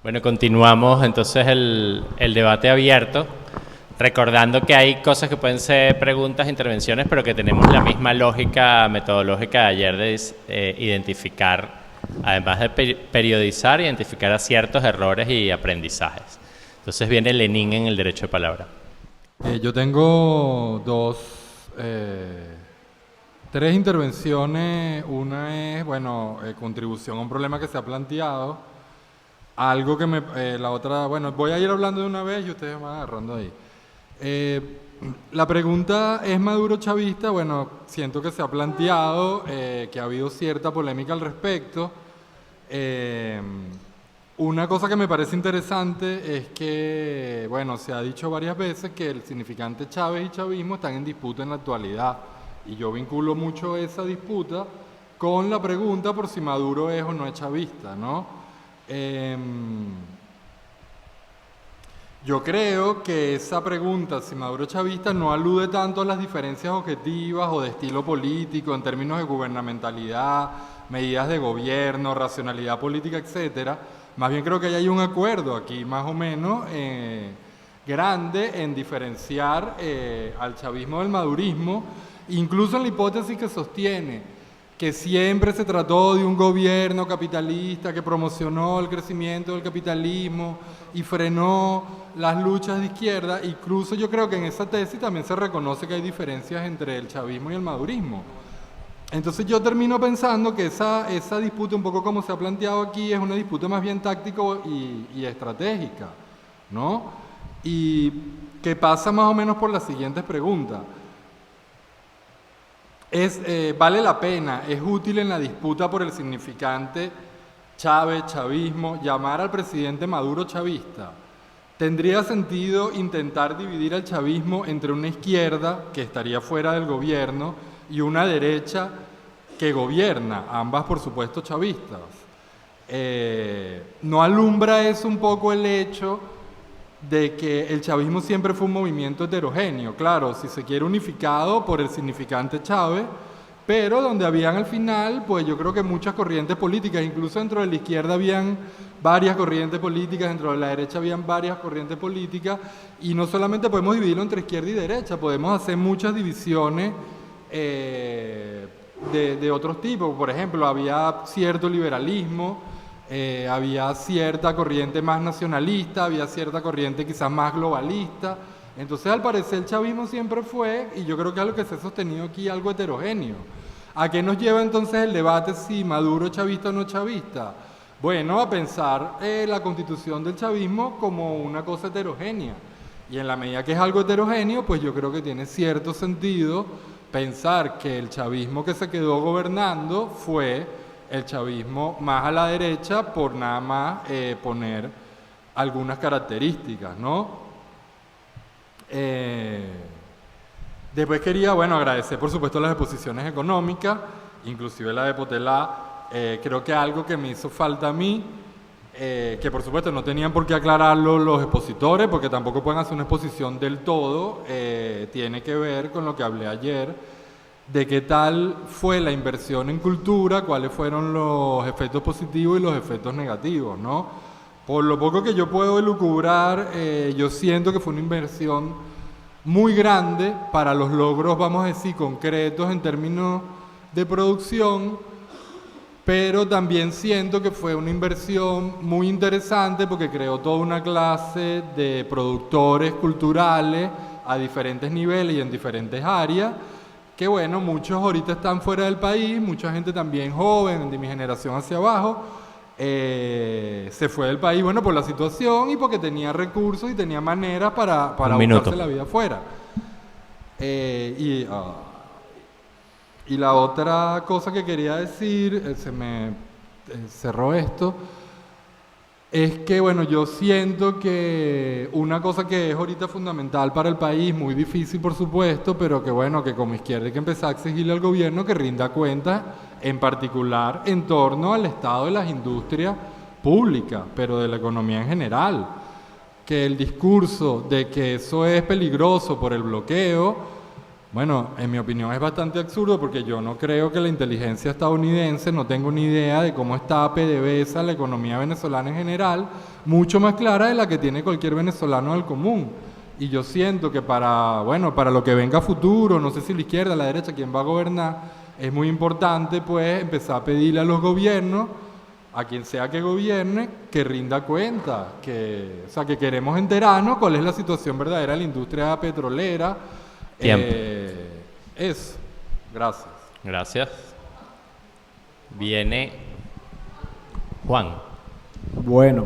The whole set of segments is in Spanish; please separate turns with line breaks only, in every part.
Bueno, continuamos entonces el debate abierto, recordando que hay cosas que pueden ser preguntas, intervenciones, pero que tenemos la misma lógica metodológica de ayer de identificar, además de periodizar, identificar aciertos, errores y aprendizajes. Entonces viene Lenin en el derecho de palabra.
Yo tengo tres intervenciones. Una es, contribución a un problema que se ha planteado. Algo que la otra, voy a ir hablando de una vez y ustedes van agarrando ahí. La pregunta es Maduro chavista. Bueno, siento que se ha planteado, que ha habido cierta polémica al respecto. Una cosa que me parece interesante es que, se ha dicho varias veces que el significante Chávez y chavismo están en disputa en la actualidad. Y yo vinculo mucho esa disputa con la pregunta por si Maduro es o no es chavista, ¿no? Yo creo que esa pregunta, si Maduro es chavista, no alude tanto a las diferencias objetivas o de estilo político en términos de gubernamentalidad, medidas de gobierno, racionalidad política, etcétera. Más bien creo que hay un acuerdo aquí, más o menos, grande en diferenciar al chavismo del madurismo, incluso en la hipótesis que sostiene que siempre se trató de un gobierno capitalista que promocionó el crecimiento del capitalismo y frenó las luchas de izquierda. Incluso yo creo que en esa tesis también se reconoce que hay diferencias entre el chavismo y el madurismo. Entonces yo termino pensando que esa disputa, un poco como se ha planteado aquí, es una disputa más bien táctica y estratégica, ¿no? Y que pasa más o menos por las siguientes preguntas. ¿Vale la pena, es útil en la disputa por el significante Chávez, chavismo, llamar al presidente Maduro chavista? ¿Tendría sentido intentar dividir al chavismo entre una izquierda, que estaría fuera del gobierno, y una derecha que gobierna, ambas por supuesto chavistas? ¿No alumbra eso un poco el hecho de que el chavismo siempre fue un movimiento heterogéneo? Claro, si se quiere unificado por el significante Chávez, pero donde habían al final, pues yo creo que muchas corrientes políticas, incluso dentro de la izquierda habían varias corrientes políticas, dentro de la derecha habían varias corrientes políticas, y no solamente podemos dividirlo entre izquierda y derecha, podemos hacer muchas divisiones de otros tipos. Por ejemplo, había cierto liberalismo, había cierta corriente más nacionalista, había cierta corriente quizás más globalista. Entonces, al parecer, el chavismo siempre fue, y yo creo que es lo que se ha sostenido aquí, algo heterogéneo. ¿A qué nos lleva entonces el debate si Maduro es chavista o no chavista? Bueno, a pensar la constitución del chavismo como una cosa heterogénea. Y en la medida que es algo heterogéneo, pues yo creo que tiene cierto sentido pensar que el chavismo que se quedó gobernando fue el chavismo más a la derecha, por nada más poner algunas características, ¿no? Después quería, agradecer por supuesto las exposiciones económicas, inclusive la de Potelá. Creo que algo que me hizo falta a mí, que por supuesto no tenían por qué aclararlo los expositores, porque tampoco pueden hacer una exposición del todo, tiene que ver con lo que hablé ayer, de qué tal fue la inversión en cultura, cuáles fueron los efectos positivos y los efectos negativos, ¿no? Por lo poco que yo puedo elucubrar, yo siento que fue una inversión muy grande para los logros, vamos a decir, concretos en términos de producción, pero también siento que fue una inversión muy interesante porque creó toda una clase de productores culturales a diferentes niveles y en diferentes áreas, que muchos ahorita están fuera del país, mucha gente también joven, de mi generación hacia abajo, se fue del país, por la situación y porque tenía recursos y tenía maneras para buscarse la vida afuera. Y la otra cosa que quería decir, se me cerró esto, es que, yo siento que una cosa que es ahorita fundamental para el país, muy difícil por supuesto, pero que como izquierda hay que empezar a exigirle al gobierno que rinda cuentas, en particular en torno al estado de las industrias públicas, pero de la economía en general. Que el discurso de que eso es peligroso por el bloqueo, Bueno, en mi opinión es bastante absurdo porque yo no creo que la inteligencia estadounidense no tenga una idea de cómo está PDVSA la economía venezolana en general, mucho más clara de la que tiene cualquier venezolano del común. Y yo siento que para lo que venga a futuro, no sé si la izquierda, la derecha, quién va a gobernar, es muy importante pues empezar a pedirle a los gobiernos, a quien sea que gobierne, que rinda cuenta, que queremos enterarnos cuál es la situación verdadera de la industria petrolera.
Tiempo.
Eso. Gracias.
Gracias. Viene Juan.
Bueno,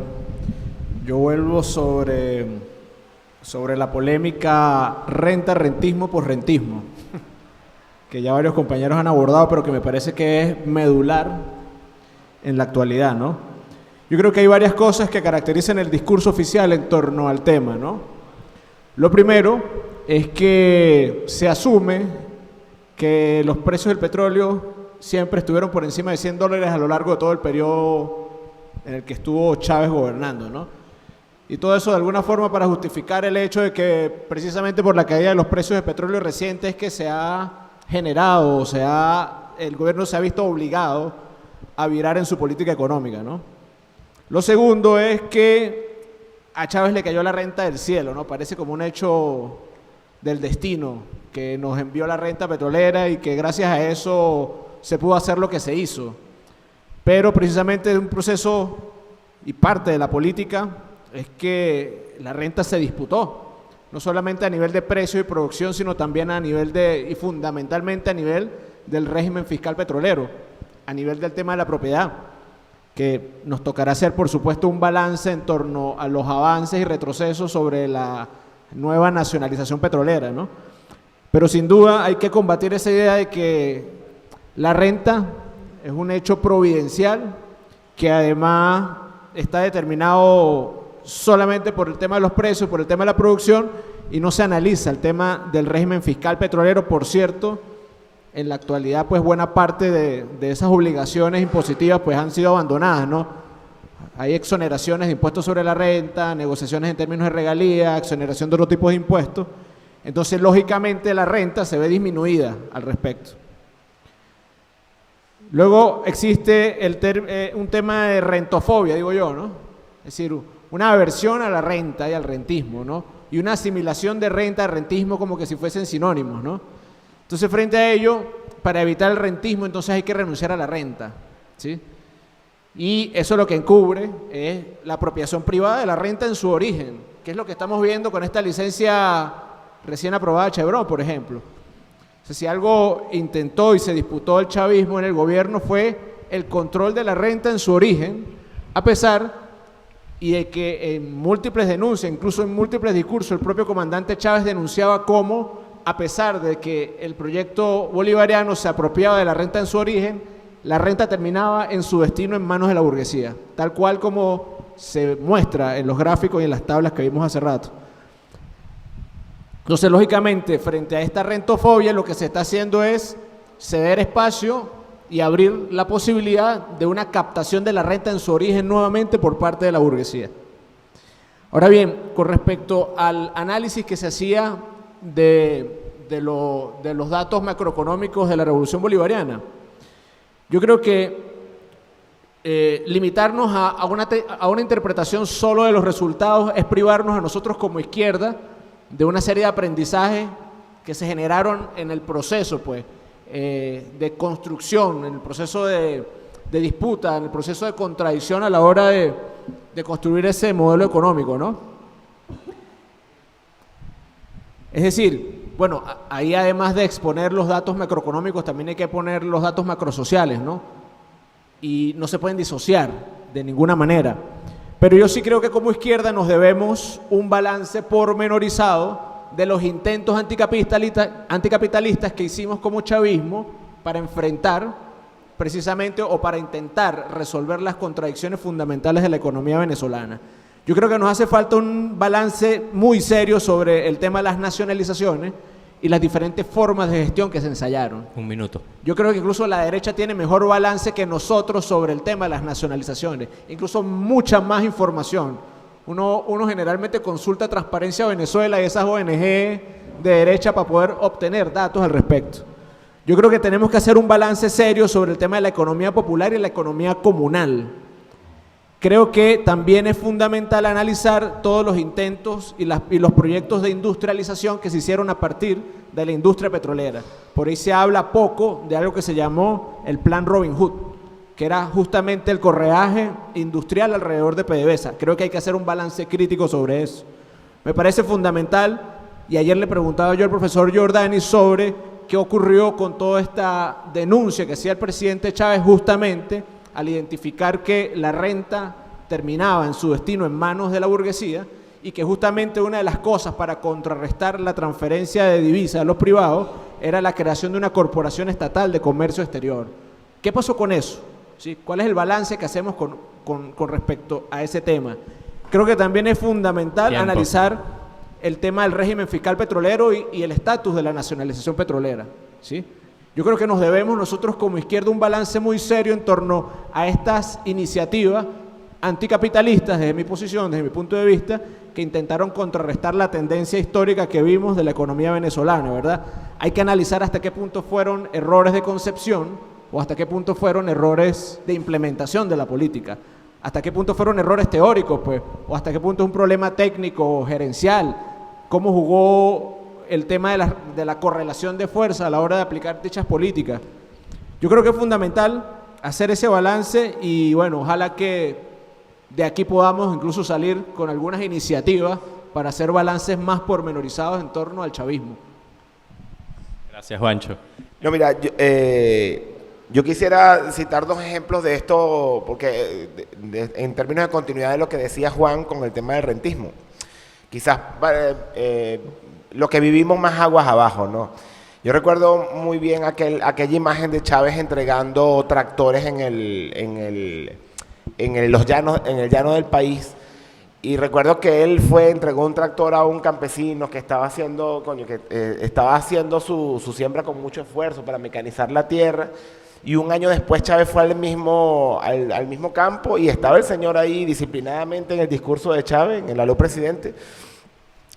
yo vuelvo sobre la polémica rentismo por rentismo, que ya varios compañeros han abordado, pero que me parece que es medular en la actualidad, ¿no? Yo creo que hay varias cosas que caracterizan el discurso oficial en torno al tema, ¿no? Lo primero es que se asume que los precios del petróleo siempre estuvieron por encima de $100 a lo largo de todo el periodo en el que estuvo Chávez gobernando, ¿no? Y todo eso de alguna forma para justificar el hecho de que precisamente por la caída de los precios de petróleo recientes que se ha generado, el gobierno se ha visto obligado a virar en su política económica, ¿no? Lo segundo es que a Chávez le cayó la renta del cielo, ¿no? Parece como un hecho del destino, que nos envió la renta petrolera y que gracias a eso se pudo hacer lo que se hizo. Pero precisamente de un proceso y parte de la política es que la renta se disputó, no solamente a nivel de precio y producción, sino también a nivel y fundamentalmente a nivel del régimen fiscal petrolero, a nivel del tema de la propiedad, que nos tocará hacer, por supuesto, un balance en torno a los avances y retrocesos sobre la nueva nacionalización petrolera, ¿no? Pero sin duda hay que combatir esa idea de que la renta es un hecho providencial que además está determinado solamente por el tema de los precios, por el tema de la producción, y no se analiza el tema del régimen fiscal petrolero. Por cierto, en la actualidad pues buena parte de esas obligaciones impositivas pues han sido abandonadas, ¿no? Hay exoneraciones de impuestos sobre la renta, negociaciones en términos de regalías, exoneración de otros tipos de impuestos. Entonces, lógicamente, la renta se ve disminuida al respecto. Luego existe un tema de rentofobia, digo yo, ¿no? Es decir, una aversión a la renta y al rentismo, ¿no? Y una asimilación de renta y rentismo como que si fuesen sinónimos, ¿no? Entonces, frente a ello, para evitar el rentismo, entonces hay que renunciar a la renta, ¿sí? Y eso lo que encubre es la apropiación privada de la renta en su origen, que es lo que estamos viendo con esta licencia recién aprobada de Chevron, por ejemplo. O sea, si algo intentó y se disputó el chavismo en el gobierno fue el control de la renta en su origen, a pesar y de que en múltiples denuncias, incluso en múltiples discursos, el propio comandante Chávez denunciaba cómo, a pesar de que el proyecto bolivariano se apropiaba de la renta en su origen, la renta terminaba en su destino en manos de la burguesía, tal cual como se muestra en los gráficos y en las tablas que vimos hace rato. Entonces, lógicamente, frente a esta rentofobia, lo que se está haciendo es ceder espacio y abrir la posibilidad de una captación de la renta en su origen nuevamente por parte de la burguesía. Ahora bien, con respecto al análisis que se hacía de los datos macroeconómicos de la Revolución Bolivariana, yo creo que limitarnos a una interpretación solo de los resultados es privarnos a nosotros como izquierda de una serie de aprendizajes que se generaron en el proceso pues, de construcción, en el proceso de disputa, en el proceso de contradicción a la hora de construir ese modelo económico, ¿no? Es decir, bueno, ahí además de exponer los datos macroeconómicos, también hay que poner los datos macrosociales, ¿no? Y no se pueden disociar de ninguna manera. Pero yo sí creo que como izquierda nos debemos un balance pormenorizado de los intentos anticapitalistas que hicimos como chavismo para enfrentar precisamente o para intentar resolver las contradicciones fundamentales de la economía venezolana. Yo creo que nos hace falta un balance muy serio sobre el tema de las nacionalizaciones y las diferentes formas de gestión que se ensayaron.
Un minuto.
Yo creo que incluso la derecha tiene mejor balance que nosotros sobre el tema de las nacionalizaciones, incluso mucha más información. Uno generalmente consulta Transparencia Venezuela y esas ONG de derecha para poder obtener datos al respecto. Yo creo que tenemos que hacer un balance serio sobre el tema de la economía popular y la economía comunal. Creo que también es fundamental analizar todos los intentos y los proyectos de industrialización que se hicieron a partir de la industria petrolera. Por ahí se habla poco de algo que se llamó el Plan Robin Hood, que era justamente el correaje industrial alrededor de PDVSA. Creo que hay que hacer un balance crítico sobre eso. Me parece fundamental, y ayer le preguntaba yo al profesor Giordani sobre qué ocurrió con toda esta denuncia que hacía el presidente Chávez justamente al identificar que la renta terminaba en su destino en manos de la burguesía y que justamente una de las cosas para contrarrestar la transferencia de divisas a los privados era la creación de una corporación estatal de comercio exterior. ¿Qué pasó con eso? ¿Sí? ¿Cuál es el balance que hacemos con respecto a ese tema? Creo que también es fundamental analizar el tema del régimen fiscal petrolero y el estatus de la nacionalización petrolera, ¿sí? Yo creo que nos debemos nosotros como izquierda un balance muy serio en torno a estas iniciativas anticapitalistas, desde mi posición, desde mi punto de vista, que intentaron contrarrestar la tendencia histórica que vimos de la economía venezolana, ¿verdad? Hay que analizar hasta qué punto fueron errores de concepción o hasta qué punto fueron errores de implementación de la política, hasta qué punto fueron errores teóricos, pues, o hasta qué punto es un problema técnico o gerencial, cómo jugó el tema de la correlación de fuerza a la hora de aplicar dichas políticas. Yo creo que es fundamental hacer ese balance y bueno, ojalá que de aquí podamos incluso salir con algunas iniciativas para hacer balances más pormenorizados en torno al chavismo.
Gracias, Juancho.
No, mira, yo quisiera citar dos ejemplos de esto, porque en términos de continuidad de lo que decía Juan con el tema del rentismo. Quizás lo que vivimos más aguas abajo, ¿no? Yo recuerdo muy bien aquella imagen de Chávez entregando tractores en el llano del país, y recuerdo que él entregó un tractor a un campesino que estaba haciendo, su siembra con mucho esfuerzo para mecanizar la tierra, y un año después Chávez fue al mismo campo y estaba el señor ahí disciplinadamente en el discurso de Chávez, en el aló presidente.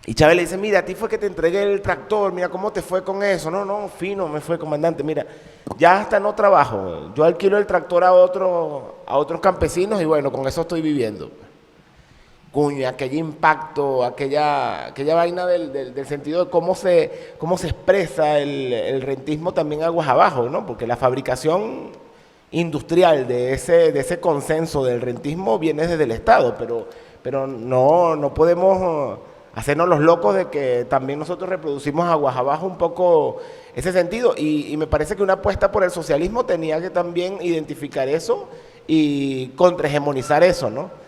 Y Chávez le dice, mira, a ti fue que te entregué el tractor, mira cómo te fue con eso. No, fino me fue, comandante, mira, ya hasta no trabajo, yo alquilo el tractor a otros campesinos y bueno, con eso estoy viviendo. Cuña, aquel impacto, aquella vaina del sentido de cómo se expresa el rentismo también aguas abajo, ¿no? Porque la fabricación industrial de ese consenso del rentismo viene desde el Estado, pero no podemos hacernos los locos de que también nosotros reproducimos aguas abajo un poco ese sentido, y me parece que una apuesta por el socialismo tenía que también identificar eso y contrahegemonizar eso, ¿no?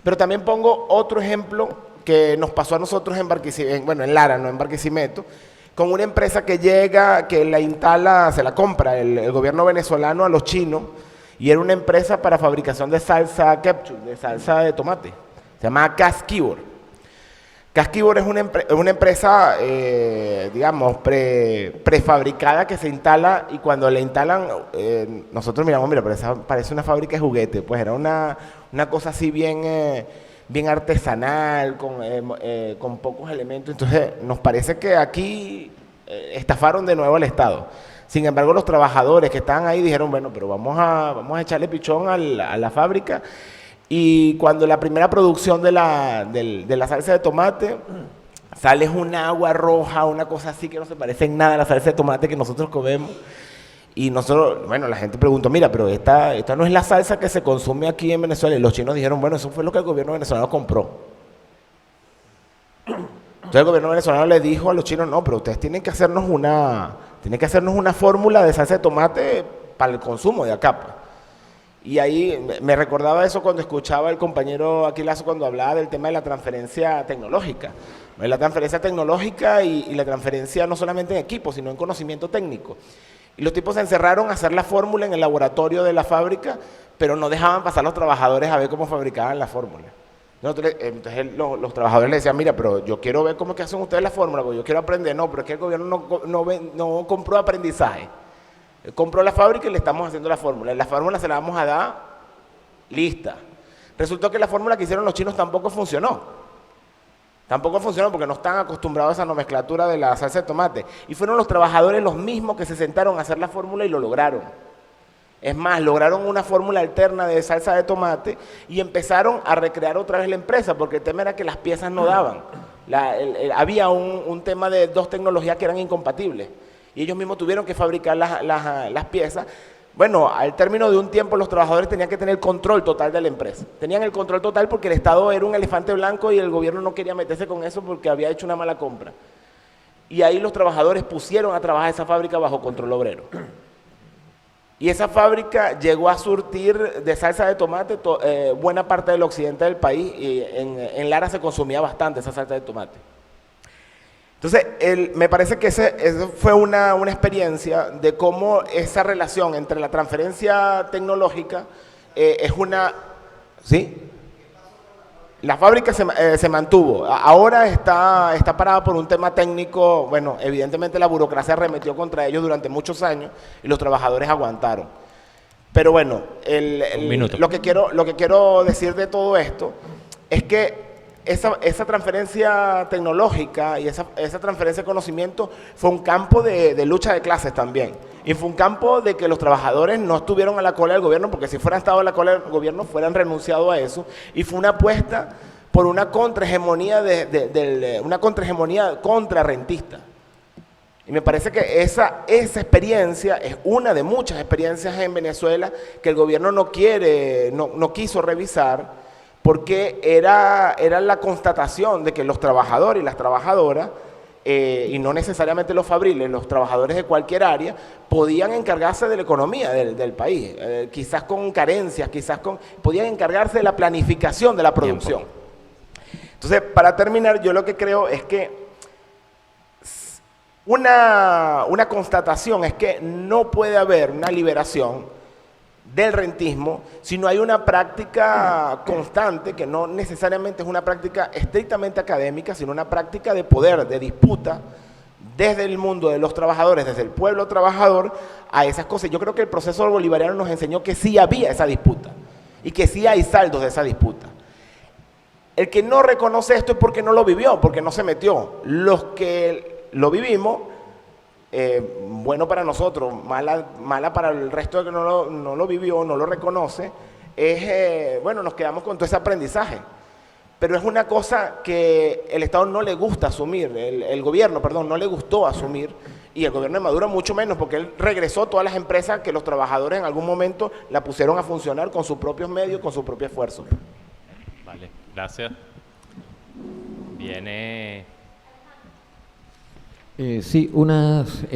Pero también pongo otro ejemplo que nos pasó a nosotros en Lara, no en Barquisimeto, con una empresa que llega, que la instala, se la compra el gobierno venezolano a los chinos, y era una empresa para fabricación de salsa ketchup, de salsa de tomate, se llama Casquibor. Casquibor es una empresa, prefabricada que se instala, y cuando la instalan, nosotros miramos, mira, pero esa parece una fábrica de juguetes, pues era una cosa así bien artesanal, con pocos elementos. Entonces nos parece que aquí estafaron de nuevo al Estado. Sin embargo, los trabajadores que estaban ahí dijeron, bueno, pero vamos a echarle pichón a la fábrica. Y cuando la primera producción de la salsa de tomate sale un agua roja, una cosa así que no se parece en nada a la salsa de tomate que nosotros comemos. Y nosotros, bueno, la gente preguntó, mira, pero esta no es la salsa que se consume aquí en Venezuela. Y los chinos dijeron, bueno, eso fue lo que el gobierno venezolano compró. Entonces el gobierno venezolano le dijo a los chinos, no, pero ustedes tienen que hacernos una fórmula de salsa de tomate para el consumo de acá, pues. Y ahí me recordaba eso cuando escuchaba al compañero Aquilazo cuando hablaba del tema de la transferencia tecnológica. La transferencia tecnológica y la transferencia no solamente en equipo, sino en conocimiento técnico. Y los tipos se encerraron a hacer la fórmula en el laboratorio de la fábrica, pero no dejaban pasar a los trabajadores a ver cómo fabricaban la fórmula. Entonces los trabajadores le decían, mira, pero yo quiero ver cómo es que hacen ustedes la fórmula, porque yo quiero aprender. No, pero es que el gobierno no compró aprendizaje. Compró la fábrica y le estamos haciendo la fórmula. La fórmula se la vamos a dar lista. Resultó que la fórmula que hicieron los chinos tampoco funcionó. Tampoco funcionó porque no están acostumbrados a esa nomenclatura de la salsa de tomate. Y fueron los trabajadores los mismos que se sentaron a hacer la fórmula y lo lograron. Es más, lograron una fórmula alterna de salsa de tomate y empezaron a recrear otra vez la empresa, porque el tema era que las piezas no daban. Había un tema de dos tecnologías que eran incompatibles. Y ellos mismos tuvieron que fabricar las piezas. Bueno, al término de un tiempo los trabajadores tenían que tener el control total de la empresa. Tenían el control total porque el Estado era un elefante blanco y el gobierno no quería meterse con eso porque había hecho una mala compra. Y ahí los trabajadores pusieron a trabajar esa fábrica bajo control obrero. Y esa fábrica llegó a surtir de salsa de tomate buena parte del occidente del país, y en Lara se consumía bastante esa salsa de tomate. Entonces, me parece que eso fue una experiencia de cómo esa relación entre la transferencia tecnológica es una... ¿Sí? La fábrica se mantuvo. Ahora está parada por un tema técnico. Bueno, evidentemente la burocracia arremetió contra ellos durante muchos años y los trabajadores aguantaron. Pero bueno, lo que quiero decir de todo esto es que esa transferencia tecnológica y esa transferencia de conocimiento fue un campo de lucha de clases también. Y fue un campo de que los trabajadores no estuvieron a la cola del gobierno, porque si fueran estado a la cola del gobierno, fueran renunciado a eso. Y fue una apuesta por una contrahegemonía, una contrahegemonía contrarrentista. Y me parece que esa experiencia es una de muchas experiencias en Venezuela que el gobierno no quiso revisar, porque era la constatación de que los trabajadores y las trabajadoras, y no necesariamente los fabriles, los trabajadores de cualquier área, podían encargarse de la economía del país, quizás con carencias, podían encargarse de la planificación de la producción. Entonces, para terminar, yo lo que creo es que una constatación es que no puede haber una liberación del rentismo si no hay una práctica constante, que no necesariamente es una práctica estrictamente académica, sino una práctica de poder, de disputa, desde el mundo de los trabajadores, desde el pueblo trabajador, a esas cosas. Yo creo que el proceso bolivariano nos enseñó que sí había esa disputa y que sí hay saldos de esa disputa. El que no reconoce esto es porque no lo vivió, porque no se metió. Los que lo vivimos, bueno para nosotros, mala para el resto de que no lo vivió, no lo reconoce, bueno, nos quedamos con todo ese aprendizaje. Pero es una cosa que el Estado no le gusta asumir, el gobierno, perdón, no le gustó asumir, y el gobierno de Maduro mucho menos, porque él regresó todas las empresas que los trabajadores en algún momento la pusieron a funcionar con sus propios medios, con su propio esfuerzo.
Vale, gracias. Viene...
Sí, unas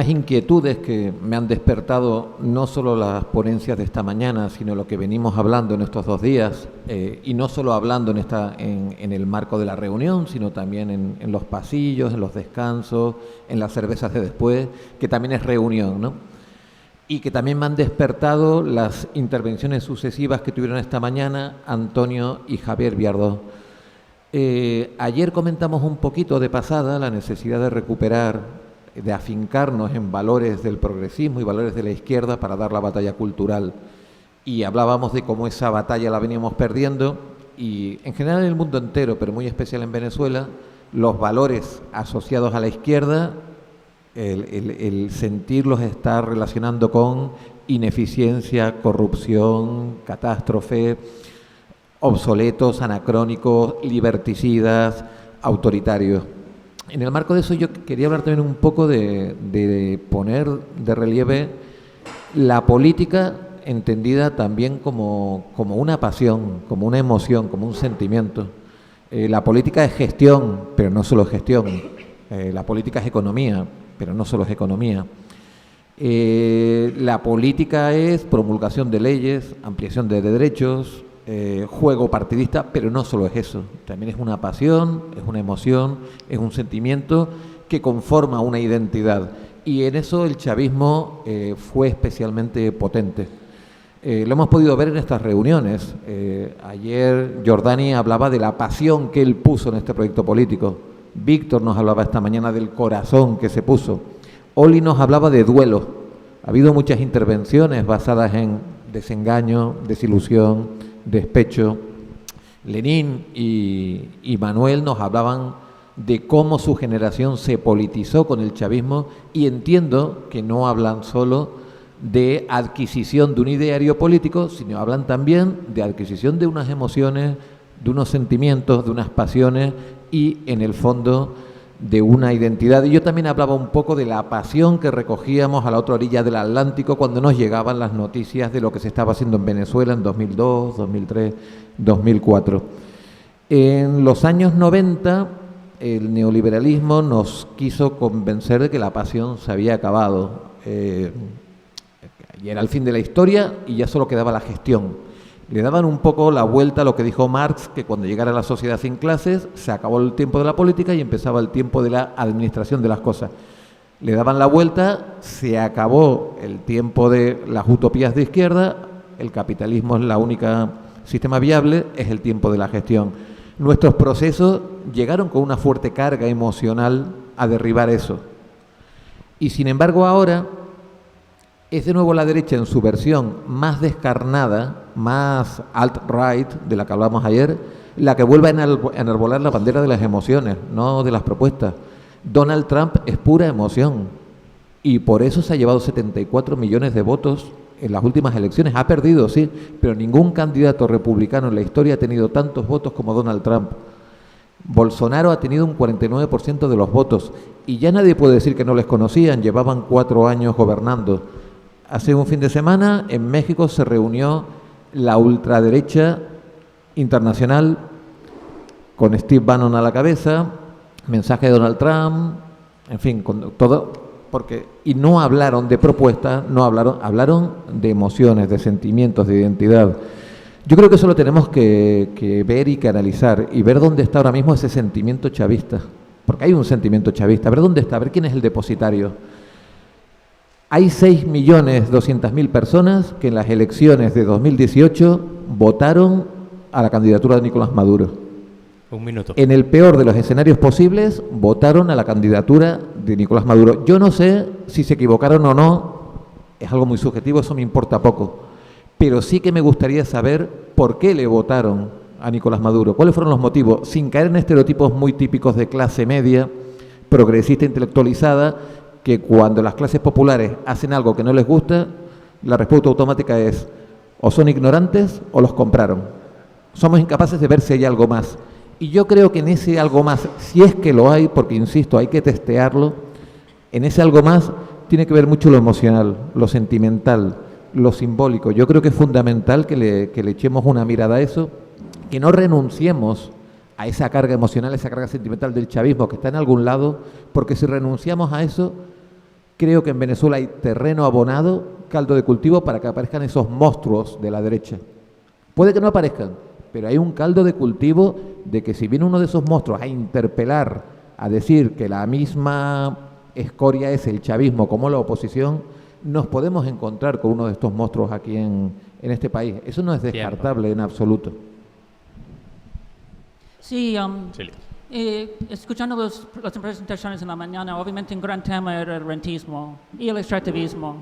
inquietudes que me han despertado no solo las ponencias de esta mañana, sino lo que venimos hablando en estos 2 días, y no solo hablando en el marco de la reunión, sino también en los pasillos, en los descansos, en las cervezas de después, que también es reunión, ¿no? Y que también me han despertado las intervenciones sucesivas que tuvieron esta mañana Antonio y Javier Viardó. Ayer comentamos un poquito de pasada la necesidad de recuperar, de afincarnos en valores del progresismo y valores de la izquierda para dar la batalla cultural. Y hablábamos de cómo esa batalla la veníamos perdiendo, y en general en el mundo entero, pero muy especial en Venezuela, los valores asociados a la izquierda, el sentirlos estar relacionando con ineficiencia, corrupción, catástrofe, obsoletos, anacrónicos, liberticidas, autoritarios. En el marco de eso yo quería hablar también un poco de poner de relieve la política entendida también como una pasión, como una emoción, como un sentimiento. La política es gestión, pero no solo gestión. La política es economía, pero no solo es economía. La política es promulgación de leyes, ampliación de derechos, juego partidista, pero no solo es eso, también es una pasión, es una emoción, es un sentimiento que conforma una identidad, y en eso el chavismo fue especialmente potente. Lo hemos podido ver en estas reuniones. Ayer Giordani hablaba de la pasión que él puso en este proyecto político, Víctor nos hablaba esta mañana del corazón que se puso, Oli nos hablaba de duelo. Ha habido muchas intervenciones basadas en desengaño, desilusión, despecho, Lenin y Manuel nos hablaban de cómo su generación se politizó con el chavismo, y entiendo que no hablan solo de adquisición de un ideario político, sino hablan también de adquisición de unas emociones, de unos sentimientos, de unas pasiones y, en el fondo, de una identidad. Y yo también hablaba un poco de la pasión que recogíamos a la otra orilla del Atlántico cuando nos llegaban las noticias de lo que se estaba haciendo en Venezuela en 2002, 2003, 2004. En los años 90, el neoliberalismo nos quiso convencer de que la pasión se había acabado. Y era el fin de la historia y ya solo quedaba la gestión. Le daban un poco la vuelta a lo que dijo Marx, que cuando llegara la sociedad sin clases, se acabó el tiempo de la política y empezaba el tiempo de la administración de las cosas. Le daban la vuelta, se acabó el tiempo de las utopías de izquierda, el capitalismo es la única sistema viable, es el tiempo de la gestión. Nuestros procesos llegaron con una fuerte carga emocional a derribar eso. Y sin embargo ahora es de nuevo la derecha en su versión más descarnada, más alt-right, de la que hablamos ayer, la que vuelve a enarbolar la bandera de las emociones, no de las propuestas. Donald Trump es pura emoción y por eso se ha llevado 74 millones de votos en las últimas elecciones. Ha perdido, sí, pero ningún candidato republicano en la historia ha tenido tantos votos como Donald Trump. Bolsonaro ha tenido un 49% de los votos y ya nadie puede decir que no les conocían, llevaban 4 años gobernando. Hace un fin de semana en México se reunió la ultraderecha internacional con Steve Bannon a la cabeza, mensaje de Donald Trump, en fin, con todo, y no hablaron de propuestas, hablaron de emociones, de sentimientos, de identidad. Yo creo que eso lo tenemos que ver y que analizar y ver dónde está ahora mismo ese sentimiento chavista, porque hay un sentimiento chavista, ver dónde está, ver quién es el depositario. Hay 6.200.000 personas que en las elecciones de 2018 votaron a la candidatura de Nicolás Maduro.
Un minuto.
En el peor de los escenarios posibles, votaron a la candidatura de Nicolás Maduro. Yo no sé si se equivocaron o no, es algo muy subjetivo, eso me importa poco. Pero sí que me gustaría saber por qué le votaron a Nicolás Maduro, cuáles fueron los motivos, sin caer en estereotipos muy típicos de clase media, progresista, intelectualizada, que cuando las clases populares hacen algo que no les gusta, la respuesta automática es o son ignorantes o los compraron. Somos incapaces de ver si hay algo más. Y yo creo que en ese algo más, si es que lo hay, porque insisto, hay que testearlo, en ese algo más tiene que ver mucho lo emocional, lo sentimental, lo simbólico. Yo creo que es fundamental que le echemos una mirada a eso, que no renunciemos a esa carga emocional, esa carga sentimental del chavismo que está en algún lado, porque si renunciamos a eso, creo que en Venezuela hay terreno abonado, caldo de cultivo para que aparezcan esos monstruos de la derecha. Puede que no aparezcan, pero hay un caldo de cultivo de que si viene uno de esos monstruos a interpelar, a decir que la misma escoria es el chavismo como la oposición, nos podemos encontrar con uno de estos monstruos aquí en este país. Eso no es descartable en absoluto.
Sí, escuchando las presentaciones en la mañana, obviamente un gran tema era el rentismo y el extractivismo.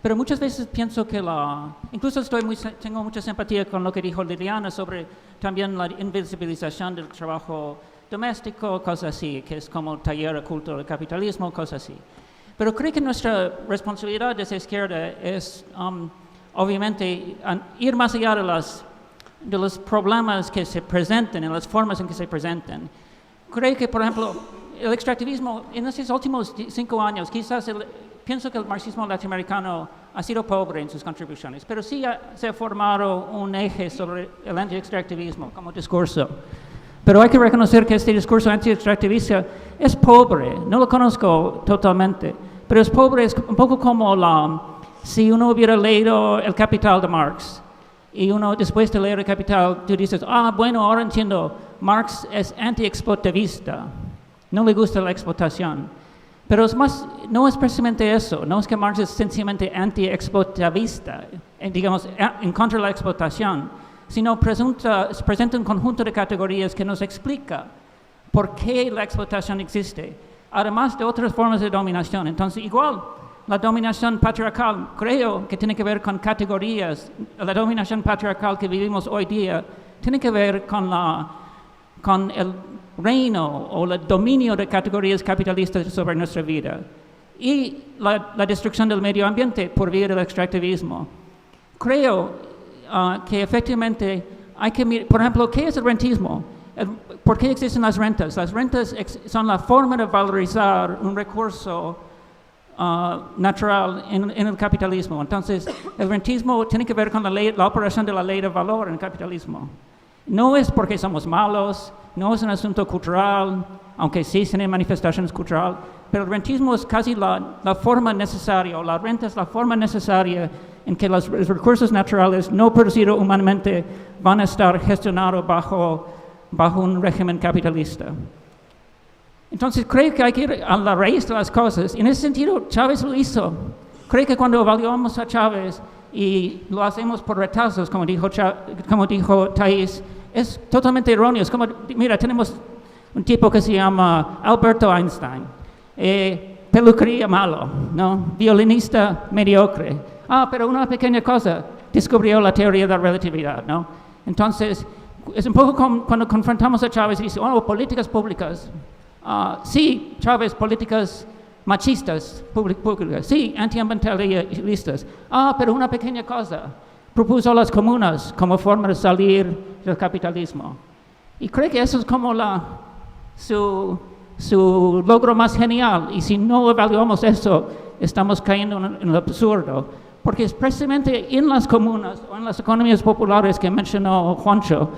Pero muchas veces pienso que incluso tengo mucha simpatía con lo que dijo Liliana sobre también la invisibilización del trabajo doméstico, cosas así, que es como el taller oculto del capitalismo, cosas así. Pero creo que nuestra responsabilidad desde izquierda es, obviamente, ir más allá de los problemas que se presenten, en las formas en que se presenten. Creo que, por ejemplo, el extractivismo en estos últimos 5 años, quizás pienso que el marxismo latinoamericano ha sido pobre en sus contribuciones, pero sí se ha formado un eje sobre el anti-extractivismo como discurso. Pero hay que reconocer que este discurso anti-extractivista es pobre, no lo conozco totalmente, pero es pobre, es un poco como si uno hubiera leído El Capital de Marx, y uno después de leer El Capital, tú dices, bueno, ahora entiendo, Marx es anti-explotivista, no le gusta la explotación. Pero no es precisamente eso, no es que Marx es sencillamente anti-explotivista, digamos, en contra de la explotación, sino presenta un conjunto de categorías que nos explica por qué la explotación existe, además de otras formas de dominación. Entonces, igual, la dominación patriarcal, creo que tiene que ver con categorías. La dominación patriarcal que vivimos hoy día tiene que ver con el reino o el dominio de categorías capitalistas sobre nuestra vida y la destrucción del medio ambiente por vía del extractivismo. Creo que efectivamente hay que mirar, por ejemplo, ¿qué es el rentismo? ¿Por qué existen las rentas? Las rentas son la forma de valorizar un recurso natural en el capitalismo. Entonces, el rentismo tiene que ver con la operación de la ley de valor en el capitalismo. No es porque somos malos, no es un asunto cultural, aunque sí tiene manifestaciones culturales, pero el rentismo es casi la forma necesaria, o la renta es la forma necesaria en que los recursos naturales no producidos humanamente van a estar gestionados bajo un régimen capitalista. Entonces creo que hay que ir a la raíz de las cosas. En ese sentido, Chávez lo hizo. Creo que cuando evaluamos a Chávez y lo hacemos por retazos, como dijo Thais, es totalmente erróneo. Es como, mira, tenemos un tipo que se llama Alberto Einstein, peluquería malo, ¿no? Violinista mediocre. Pero una pequeña cosa, descubrió la teoría de la relatividad, ¿no? Entonces, es un poco como cuando confrontamos a Chávez y dice, políticas públicas. Sí, Chávez, políticas machistas públicas. Sí, antiambientalistas. Pero una pequeña cosa. Propuso las comunas como forma de salir del capitalismo. Y creo que eso es como su logro más genial. Y si no evaluamos eso, estamos cayendo en el absurdo. Porque es precisamente en las comunas o en las economías populares que mencionó Juancho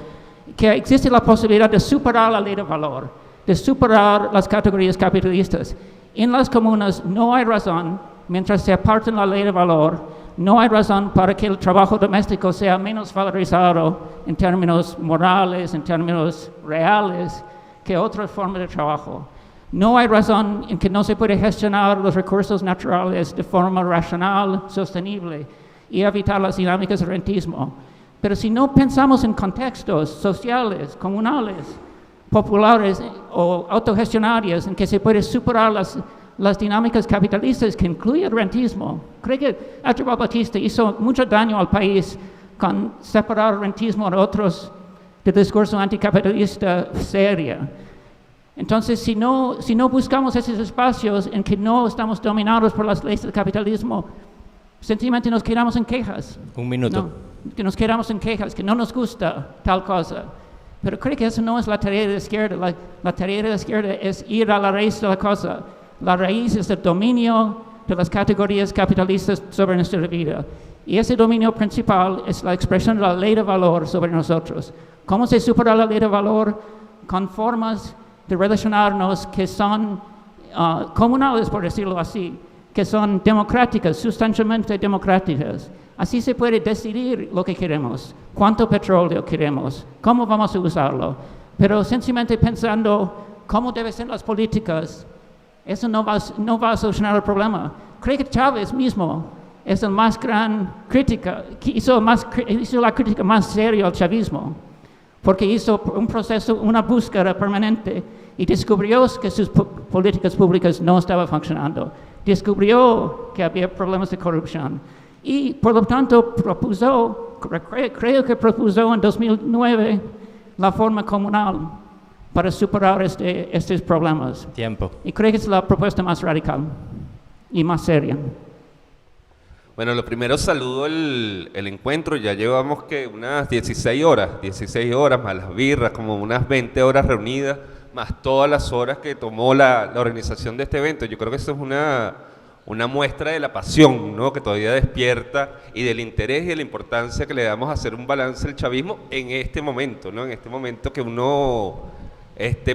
que existe la posibilidad de superar la ley de valor, de superar las categorías capitalistas. En las comunas no hay razón, mientras se aparten la ley de valor, no hay razón para que el trabajo doméstico sea menos valorizado en términos morales, en términos reales, que otras formas de trabajo. No hay razón en que no se puede gestionar los recursos naturales de forma racional, sostenible y evitar las dinámicas de rentismo. Pero si no pensamos en contextos sociales, comunales, populares o autogestionarios en que se puede superar las dinámicas capitalistas que incluye el rentismo, creo que Archibald Batista hizo mucho daño al país con separar el rentismo de otros del discurso anticapitalista seria. Entonces, si no buscamos esos espacios en que no estamos dominados por las leyes del capitalismo, sencillamente nos quedamos en quejas.
Un minuto.
¿No? Que nos quedamos en quejas, que no nos gusta tal cosa. Pero creo que eso no es la tarea de la izquierda. La tarea de la izquierda es ir a la raíz de la cosa. La raíz es el dominio de las categorías capitalistas sobre nuestra vida. Y ese dominio principal es la expresión de la ley de valor sobre nosotros. ¿Cómo se supera la ley de valor? Con formas de relacionarnos que son comunales, por decirlo así, que son democráticas, sustancialmente democráticas. Así se puede decidir lo que queremos, cuánto petróleo queremos, cómo vamos a usarlo. Pero sencillamente pensando cómo deben ser las políticas, eso no va a solucionar el problema. Creo que Chávez mismo es el más gran crítica, que hizo la crítica más seria al chavismo, porque hizo un proceso, una búsqueda permanente y descubrió que sus políticas públicas no estaban funcionando. Descubrió que había problemas de corrupción y por lo tanto creo que propuso en 2009 la forma comunal para superar estos problemas.
Tiempo.
Y creo que es la propuesta más radical y más seria.
Bueno, lo primero saludo el encuentro, ya llevamos que unas 16 horas más las birras, como unas 20 horas reunidas, más todas las horas que tomó la organización de este evento. Yo creo que eso es una muestra de la pasión, ¿no?, que todavía despierta y del interés y de la importancia que le damos a hacer un balance del chavismo en este momento, ¿no? En este momento que uno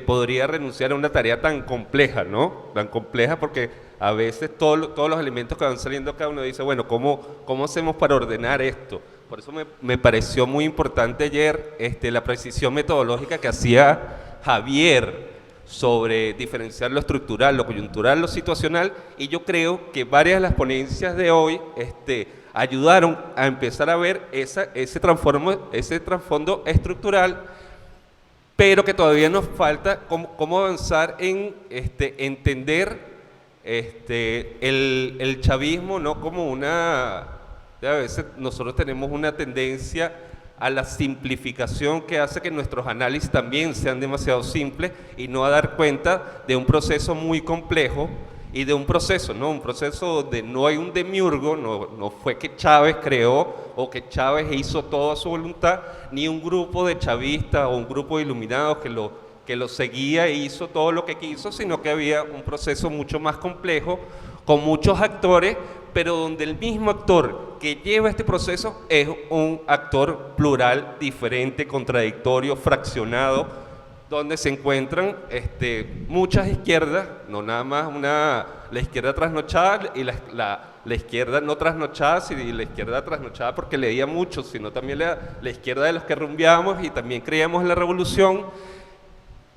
podría renunciar a una tarea tan compleja, ¿no? Tan compleja porque a veces todos los elementos que van saliendo acá uno dice, bueno, ¿cómo hacemos para ordenar esto? Por eso me pareció muy importante ayer la precisión metodológica que hacía Javier sobre diferenciar lo estructural, lo coyuntural, lo situacional, y yo creo que varias de las ponencias de hoy ayudaron a empezar a ver ese trasfondo estructural, pero que todavía nos falta cómo avanzar en entender el chavismo, no como a veces nosotros tenemos una tendencia a la simplificación que hace que nuestros análisis también sean demasiado simples y no a dar cuenta de un proceso muy complejo y de un proceso, ¿no? Un proceso donde no hay un demiurgo, no fue que Chávez creó o que Chávez hizo todo a su voluntad, ni un grupo de chavistas o un grupo de iluminados que lo seguía e hizo todo lo que quiso, sino que había un proceso mucho más complejo, con muchos actores, pero donde el mismo actor que lleva este proceso es un actor plural, diferente, contradictorio, fraccionado, donde se encuentran muchas izquierdas, no nada más la izquierda trasnochada y la izquierda no trasnochada, y la izquierda trasnochada porque leía mucho, sino también la izquierda de los que rumbeábamos y también creíamos en la revolución.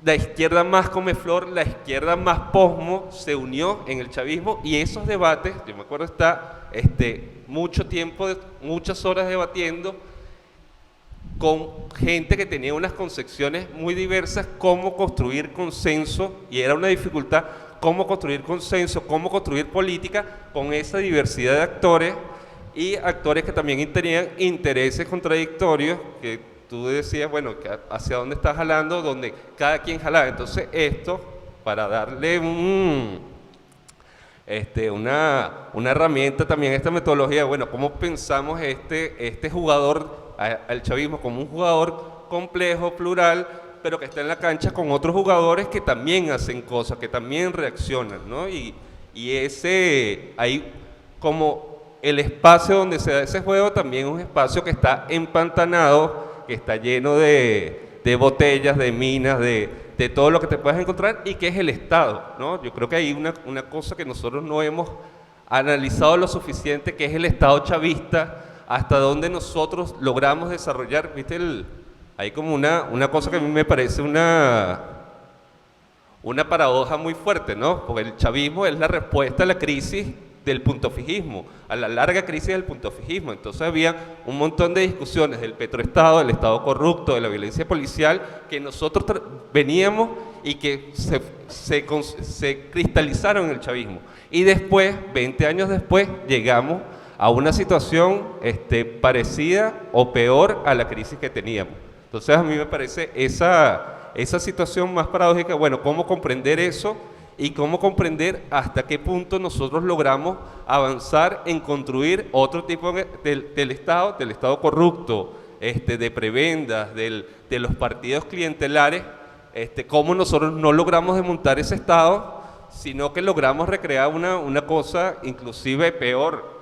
La izquierda más comeflor, la izquierda más posmo se unió en el chavismo, y esos debates, yo me acuerdo estar mucho tiempo, muchas horas debatiendo con gente que tenía unas concepciones muy diversas, cómo construir consenso, y era una dificultad, cómo construir consenso, cómo construir política con esa diversidad de actores, y actores que también tenían intereses contradictorios, que tú decías, bueno, hacia dónde estás jalando, donde cada quien jalaba. Entonces esto, para darle una herramienta también a esta metodología, bueno, cómo pensamos este jugador, al chavismo como un jugador complejo, plural, pero que está en la cancha con otros jugadores que también hacen cosas, que también reaccionan, ¿no? Y ahí como el espacio donde se da ese juego también es un espacio que está empantanado, que está lleno de botellas, de minas, de todo lo que te puedes encontrar, y que es el Estado, ¿no? Yo creo que hay una cosa que nosotros no hemos analizado lo suficiente, que es el Estado chavista, hasta donde nosotros logramos desarrollar, ¿viste? Hay como una cosa que a mí me parece una paradoja muy fuerte, ¿no? Porque el chavismo es la respuesta a la crisis del puntofijismo, a la larga crisis del puntofijismo. Entonces había un montón de discusiones del petroestado, del Estado corrupto, de la violencia policial, que nosotros veníamos y que se cristalizaron en el chavismo. Y después, 20 años después, llegamos a una situación parecida o peor a la crisis que teníamos. Entonces a mí me parece esa situación más paradójica. Bueno, ¿cómo comprender eso? Y cómo comprender hasta qué punto nosotros logramos avanzar en construir otro tipo del Estado corrupto, de prebendas, de los partidos clientelares, cómo nosotros no logramos desmontar ese Estado, sino que logramos recrear una cosa inclusive peor.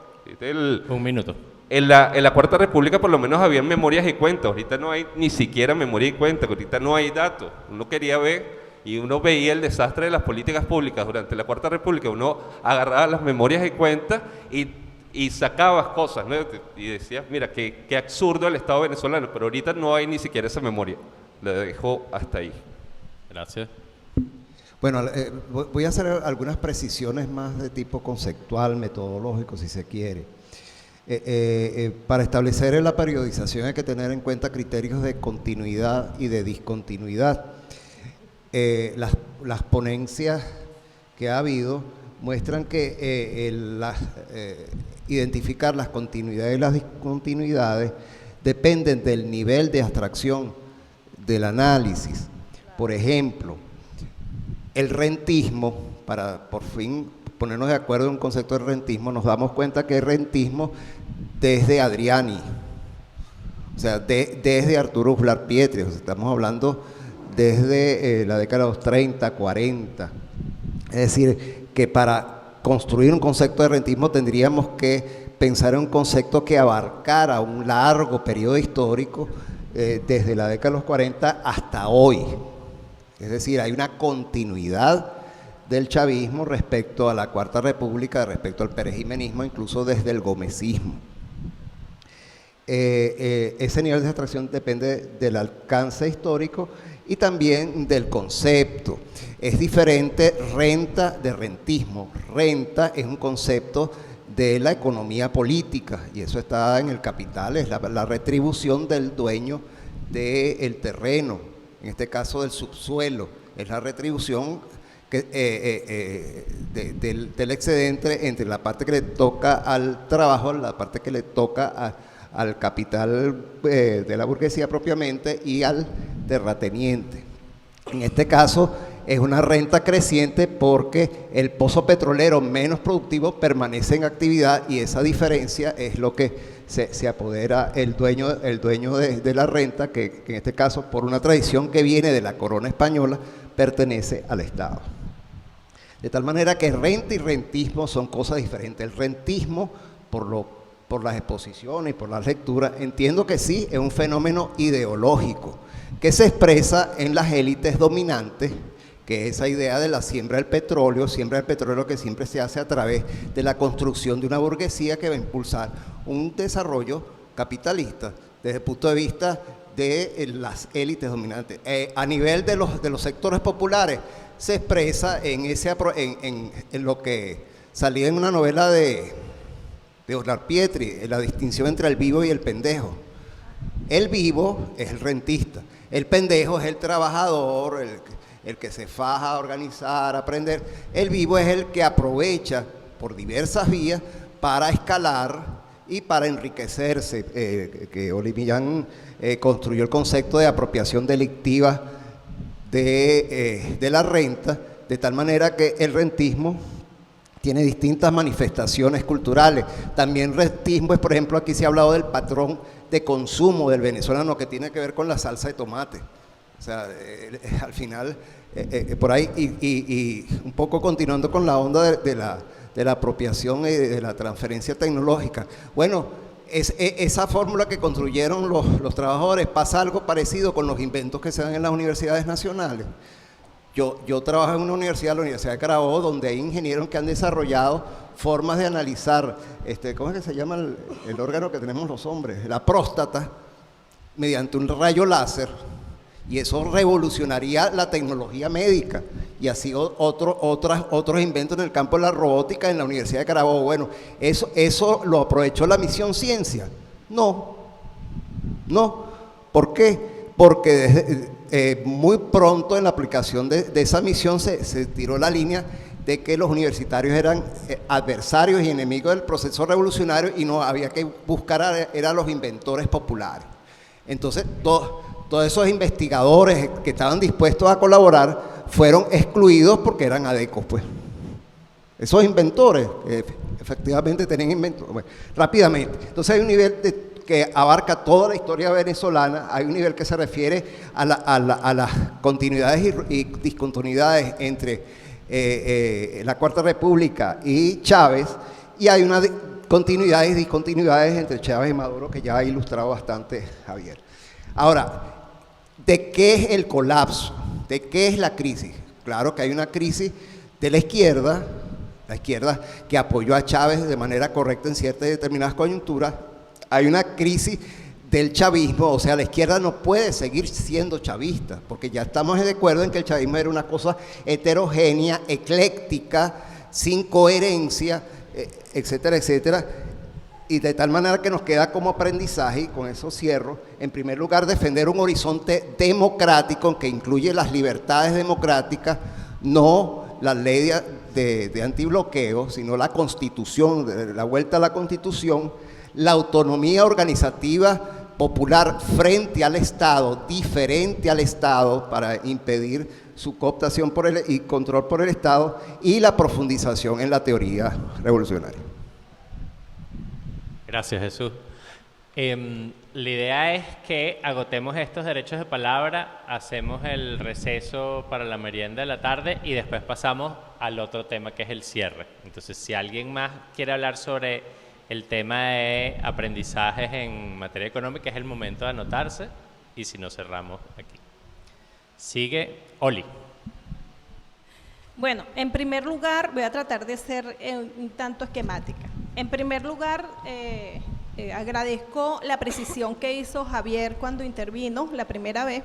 Un minuto.
En la Cuarta República por lo menos había memorias y cuentas, ahorita no hay ni siquiera memoria y cuentas, ahorita no hay datos. Uno quería ver y uno veía el desastre de las políticas públicas durante la Cuarta República, uno agarraba las memorias y cuentas y sacabas cosas, ¿no? Y decías, mira, qué absurdo el Estado venezolano, pero ahorita no hay ni siquiera esa memoria. Lo dejo hasta ahí.
Gracias.
Bueno, voy a hacer algunas precisiones más de tipo conceptual, metodológico, si se quiere. Para establecer la periodización hay que tener en cuenta criterios de continuidad y de discontinuidad. Las ponencias que ha habido muestran que identificar las continuidades y las discontinuidades dependen del nivel de abstracción del análisis. Por ejemplo, el rentismo, para por fin ponernos de acuerdo en un concepto de rentismo, nos damos cuenta que el rentismo desde Adriani, o sea, desde Arturo Uslar Pietri, o sea, estamos hablando desde la década de los 30, 40. Es decir, que para construir un concepto de rentismo tendríamos que pensar en un concepto que abarcara un largo periodo histórico, desde la década de los 40 hasta hoy. Es decir, hay una continuidad del chavismo respecto a la Cuarta República, respecto al perejimenismo, incluso desde el gomecismo. Ese nivel de abstracción depende del alcance histórico y también del concepto. Es diferente renta de rentismo. Renta es un concepto de la economía política y eso está en el capital, es la retribución del dueño del terreno, en este caso del subsuelo, es la retribución del excedente entre la parte que le toca al trabajo, la parte que le toca al capital de la burguesía propiamente y al terrateniente. En este caso es una renta creciente porque el pozo petrolero menos productivo permanece en actividad y esa diferencia es lo que se apodera el dueño de la renta, que en este caso, por una tradición que viene de la corona española, pertenece al Estado. De tal manera que renta y rentismo son cosas diferentes. El rentismo, por las exposiciones y por las lecturas, entiendo que sí, es un fenómeno ideológico que se expresa en las élites dominantes, que es esa idea de la siembra del petróleo que siempre se hace a través de la construcción de una burguesía que va a impulsar un desarrollo capitalista desde el punto de vista de las élites dominantes. A nivel de los sectores populares se expresa en lo que salía en una novela de Oslar Pietri, la distinción entre el vivo y el pendejo. El vivo es el rentista, el pendejo es el trabajador, el que se faja a organizar, a aprender. El vivo es el que aprovecha por diversas vías para escalar y para enriquecerse, que Olimillán construyó el concepto de apropiación delictiva de la renta, de tal manera que el rentismo tiene distintas manifestaciones culturales. También rentismo es, por ejemplo, aquí se ha hablado del patrón de consumo del venezolano, que tiene que ver con la salsa de tomate. O sea, al final, por ahí, y un poco continuando con la onda de la apropiación y de la transferencia tecnológica. Bueno, esa fórmula que construyeron los trabajadores, pasa algo parecido con los inventos que se dan en las universidades nacionales. Yo trabajo en una universidad, la Universidad de Carabobo, donde hay ingenieros que han desarrollado formas de analizar, ¿cómo es que se llama el órgano que tenemos los hombres? La próstata, mediante un rayo láser, y eso revolucionaría la tecnología médica. Y así otros inventos en el campo de la robótica en la Universidad de Carabobo. Bueno, ¿eso lo aprovechó la misión ciencia? No. ¿Por qué? Porque desde, muy pronto en la aplicación de esa misión se tiró la línea de que los universitarios eran adversarios y enemigos del proceso revolucionario y no había que buscar eran los inventores populares. Entonces, todos esos investigadores que estaban dispuestos a colaborar fueron excluidos porque eran adecos, pues. Esos inventores, efectivamente tenían inventos. Bueno, rápidamente. Entonces hay un nivel que abarca toda la historia venezolana, hay un nivel que se refiere a las continuidades y discontinuidades entre la Cuarta República y Chávez, y hay una continuidades y discontinuidades entre Chávez y Maduro que ya ha ilustrado bastante Javier. Ahora, ¿de qué es el colapso? ¿De qué es la crisis? Claro que hay una crisis de la izquierda que apoyó a Chávez de manera correcta en ciertas y determinadas coyunturas. Hay una crisis del chavismo, o sea, la izquierda no puede seguir siendo chavista, porque ya estamos de acuerdo en que el chavismo era una cosa heterogénea, ecléctica, sin coherencia, etcétera, etcétera. Y de tal manera que nos queda como aprendizaje, y con eso cierro, en primer lugar, defender un horizonte democrático que incluye las libertades democráticas, no la ley de antibloqueo, sino la Constitución, la vuelta a la Constitución, la autonomía organizativa popular frente al Estado, diferente al Estado, para impedir su cooptación y control por el Estado, y la profundización en la teoría revolucionaria.
Gracias, Jesús. La idea es que agotemos estos derechos de palabra, hacemos el receso para la merienda de la tarde y después pasamos al otro tema, que es el cierre. Entonces, si alguien más quiere hablar sobre el tema de aprendizajes en materia económica, es el momento de anotarse, y si no, cerramos aquí. Sigue Oli.
Bueno, en primer lugar, voy a tratar de ser un tanto esquemática. En primer lugar, agradezco la precisión que hizo Javier cuando intervino la primera vez,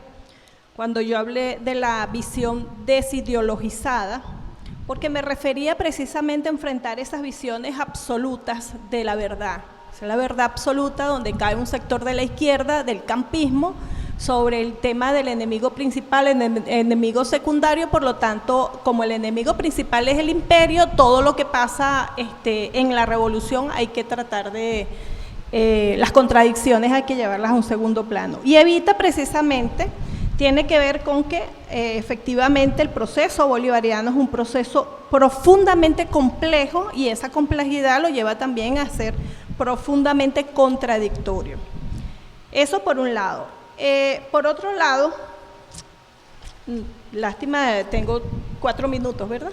cuando yo hablé de la visión desideologizada, porque me refería precisamente a enfrentar esas visiones absolutas de la verdad. O sea, la verdad absoluta donde cae un sector de la izquierda, del campismo, sobre el tema del enemigo principal, el enemigo secundario. Por lo tanto, como el enemigo principal es el imperio, todo lo que pasa en la revolución hay que tratar de las contradicciones hay que llevarlas a un segundo plano. Y Evita precisamente tiene que ver con que efectivamente el proceso bolivariano es un proceso profundamente complejo y esa complejidad lo lleva también a ser profundamente contradictorio. Eso por un lado. Por otro lado, lástima, tengo 4 minutos, ¿verdad?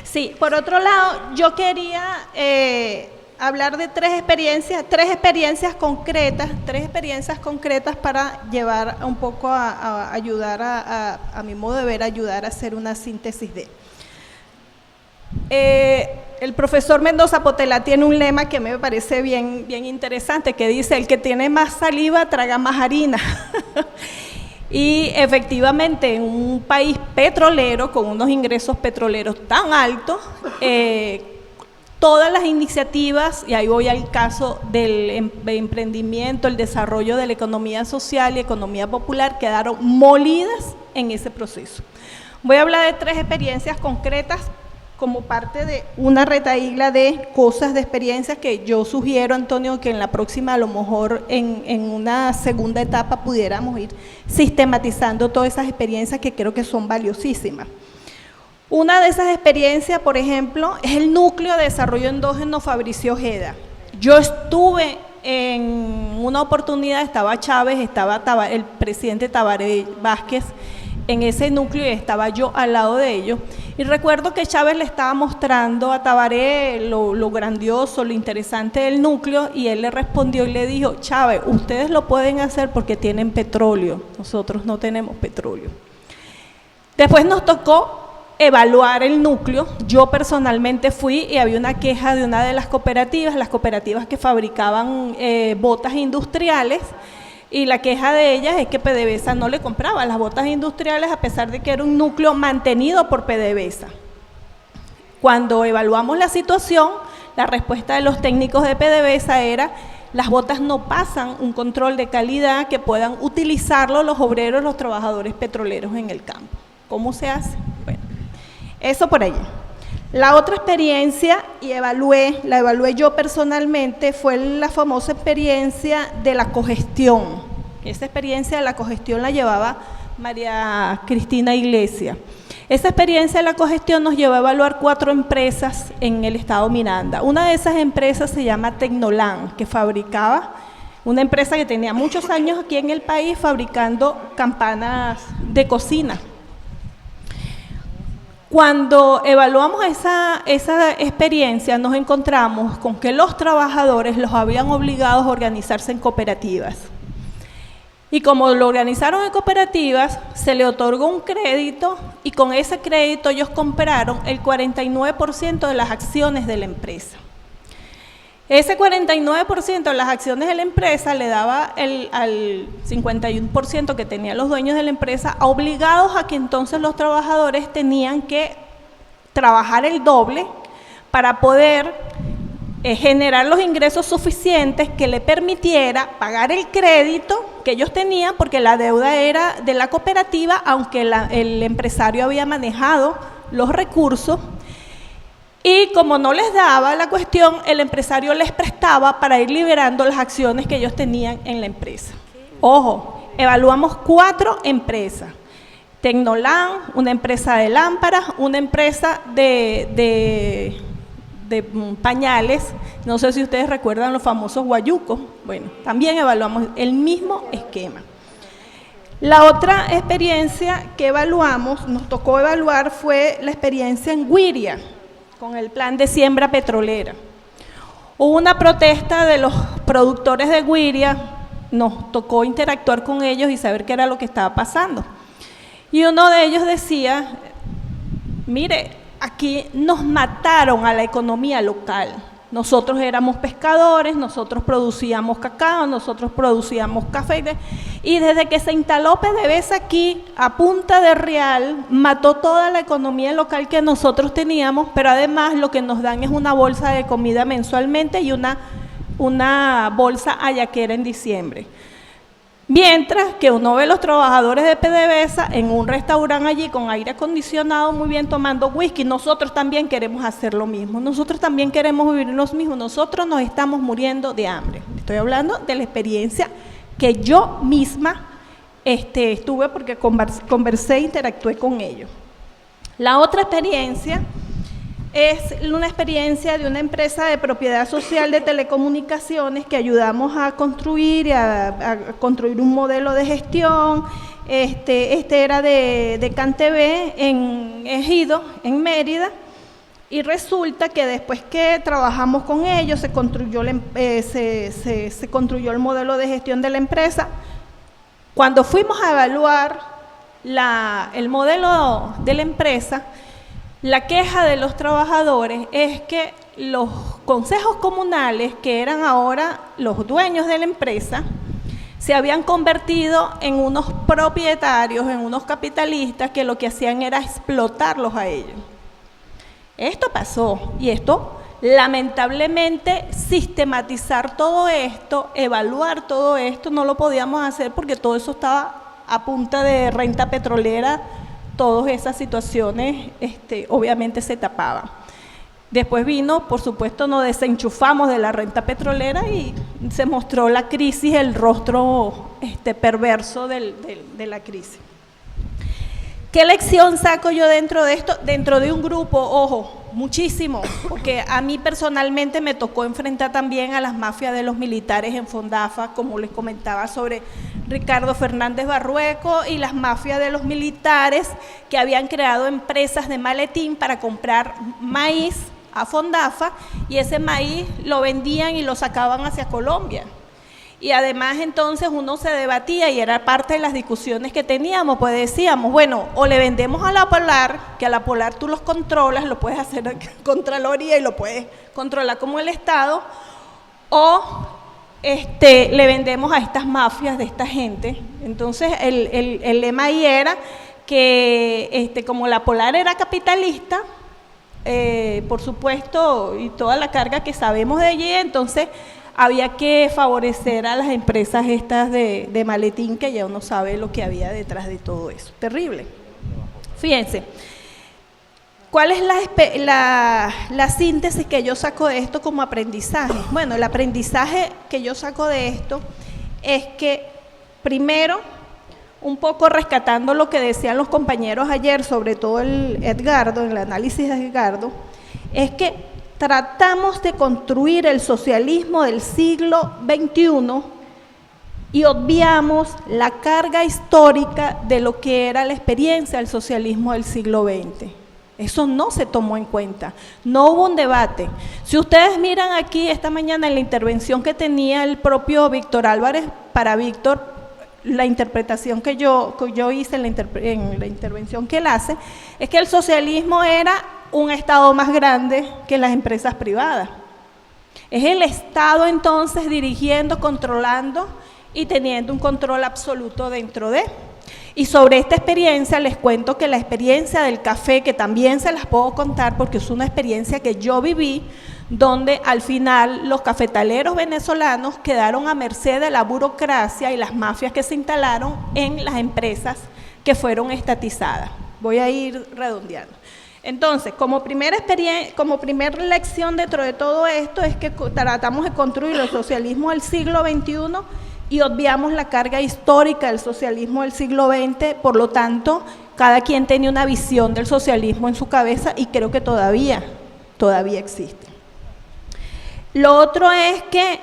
Sí, por otro lado, yo quería hablar de tres experiencias concretas para llevar un poco a ayudar a mi modo de ver, ayudar a hacer una síntesis de. El profesor Mendoza Potela tiene un lema que me parece bien interesante, que dice: el que tiene más saliva traga más harina. Y efectivamente, en un país petrolero, con unos ingresos petroleros tan altos, todas las iniciativas, y ahí voy al caso del emprendimiento, el desarrollo de la economía social y economía popular, quedaron molidas en ese proceso. Voy a hablar de 3 experiencias concretas como parte de una retahíla de cosas, de experiencias que yo sugiero, Antonio, que en la próxima, a lo mejor en una segunda etapa, pudiéramos ir sistematizando todas esas experiencias que creo que son valiosísimas. Una de esas experiencias, por ejemplo, es el Núcleo de Desarrollo Endógeno Fabricio Ojeda. Yo estuve en una oportunidad, estaba Chávez, estaba el presidente Tabaré Vázquez en ese núcleo y estaba yo al lado de ellos. Y recuerdo que Chávez le estaba mostrando a Tabaré lo grandioso, lo interesante del núcleo, y él le respondió y le dijo: Chávez, ustedes lo pueden hacer porque tienen petróleo, nosotros no tenemos petróleo. Después nos tocó evaluar el núcleo. Yo personalmente fui y había una queja de una de las cooperativas que fabricaban botas industriales, y la queja de ellas es que PDVSA no le compraba las botas industriales a pesar de que era un núcleo mantenido por PDVSA. Cuando evaluamos la situación, la respuesta de los técnicos de PDVSA era: las botas no pasan un control de calidad que puedan utilizarlo los obreros, los trabajadores petroleros en el campo. ¿Cómo se hace? Bueno, eso por allá. La otra experiencia, y la evalué yo personalmente, fue la famosa experiencia de la cogestión. Esa experiencia de la cogestión la llevaba María Cristina Iglesias. Esa experiencia de la cogestión nos llevó a evaluar 4 empresas en el estado Miranda. Una de esas empresas se llama Tecnolan, que fabricaba, una empresa que tenía muchos años aquí en el país fabricando campanas de cocina. Cuando evaluamos esa experiencia, nos encontramos con que los trabajadores los habían obligado a organizarse en cooperativas. Y como lo organizaron en cooperativas, se le otorgó un crédito, y con ese crédito ellos compraron el 49% de las acciones de la empresa. Ese 49% de las acciones de la empresa le daba al 51% que tenían los dueños de la empresa, obligados a que entonces los trabajadores tenían que trabajar el doble para poder generar los ingresos suficientes que le permitiera pagar el crédito que ellos tenían, porque la deuda era de la cooperativa, aunque el empresario había manejado los recursos. Y como no les daba la cuestión, el empresario les prestaba para ir liberando las acciones que ellos tenían en la empresa. Ojo, evaluamos 4 empresas. Tecnolan, una empresa de lámparas, una empresa de pañales, no sé si ustedes recuerdan los famosos guayucos. Bueno, también evaluamos el mismo esquema. La otra experiencia que nos tocó evaluar, fue la experiencia en Güiria, con el plan de siembra petrolera. Hubo una protesta de los productores de Güiria, nos tocó interactuar con ellos y saber qué era lo que estaba pasando. Y uno de ellos decía: mire, aquí nos mataron a la economía local. Nosotros éramos pescadores, nosotros producíamos cacao, nosotros producíamos café, y desde que se instaló PDVSA aquí, a punta de real, mató toda la economía local que nosotros teníamos, pero además lo que nos dan es una bolsa de comida mensualmente y una bolsa hallaquera en diciembre. Mientras que uno ve los trabajadores de PDVSA en un restaurante allí con aire acondicionado, muy bien, tomando whisky. Nosotros también queremos hacer lo mismo, nosotros también queremos vivir los mismos, nosotros nos estamos muriendo de hambre. Estoy hablando de la experiencia que yo misma estuve, porque conversé, interactué con ellos. La otra experiencia es una experiencia de una empresa de propiedad social de telecomunicaciones que ayudamos a construir, a construir un modelo de gestión. Este era de CanTV en Ejido, en Mérida, y resulta que después que trabajamos con ellos se construyó el modelo de gestión de la empresa. Cuando fuimos a evaluar el modelo de la empresa, la queja de los trabajadores es que los consejos comunales, que eran ahora los dueños de la empresa, se habían convertido en unos propietarios, en unos capitalistas que lo que hacían era explotarlos a ellos. Esto pasó, y esto, lamentablemente, sistematizar todo esto, evaluar todo esto, no lo podíamos hacer porque todo eso estaba a punta de renta petrolera. Todas esas situaciones obviamente se tapaban. Después vino, por supuesto, nos desenchufamos de la renta petrolera y se mostró la crisis, el rostro perverso de la crisis. ¿Qué lección saco yo dentro de esto? Dentro de un grupo, ojo, muchísimo, porque a mí personalmente me tocó enfrentar también a las mafias de los militares en Fondafa, como les comentaba sobre Ricardo Fernández Barrueco, y las mafias de los militares que habían creado empresas de maletín para comprar maíz a Fondafa, y ese maíz lo vendían y lo sacaban hacia Colombia. Y además entonces uno se debatía, y era parte de las discusiones que teníamos, pues decíamos, bueno, o le vendemos a la Polar, que a la Polar tú los controlas, lo puedes hacer Contraloría y lo puedes controlar como el Estado, o le vendemos a estas mafias de esta gente. Entonces el lema ahí era que como la Polar era capitalista, por supuesto, y toda la carga que sabemos de allí, entonces había que favorecer a las empresas estas de maletín, que ya uno sabe lo que había detrás de todo eso. Terrible. Fíjense, ¿cuál es la síntesis que yo saco de esto como aprendizaje? Bueno, el aprendizaje que yo saco de esto es que, primero, un poco rescatando lo que decían los compañeros ayer, sobre todo el análisis de Edgardo, es que tratamos de construir el socialismo del siglo XXI y obviamos la carga histórica de lo que era la experiencia del socialismo del siglo XX. Eso no se tomó en cuenta, no hubo un debate. Si ustedes miran aquí esta mañana en la intervención que tenía el propio Víctor Álvarez, para Víctor, la interpretación que yo hice en la intervención que él hace, es que el socialismo era un Estado más grande que las empresas privadas. Es el Estado entonces dirigiendo, controlando y teniendo un control absoluto dentro de. Y sobre esta experiencia les cuento que la experiencia del café, que también se las puedo contar porque es una experiencia que yo viví, donde al final los cafetaleros venezolanos quedaron a merced de la burocracia y las mafias que se instalaron en las empresas que fueron estatizadas. Voy a ir redondeando. Entonces, como primera lección dentro de todo esto es que tratamos de construir el socialismo del siglo XXI y obviamos la carga histórica del socialismo del siglo XX, por lo tanto, cada quien tenía una visión del socialismo en su cabeza y creo que todavía existe. Lo otro es que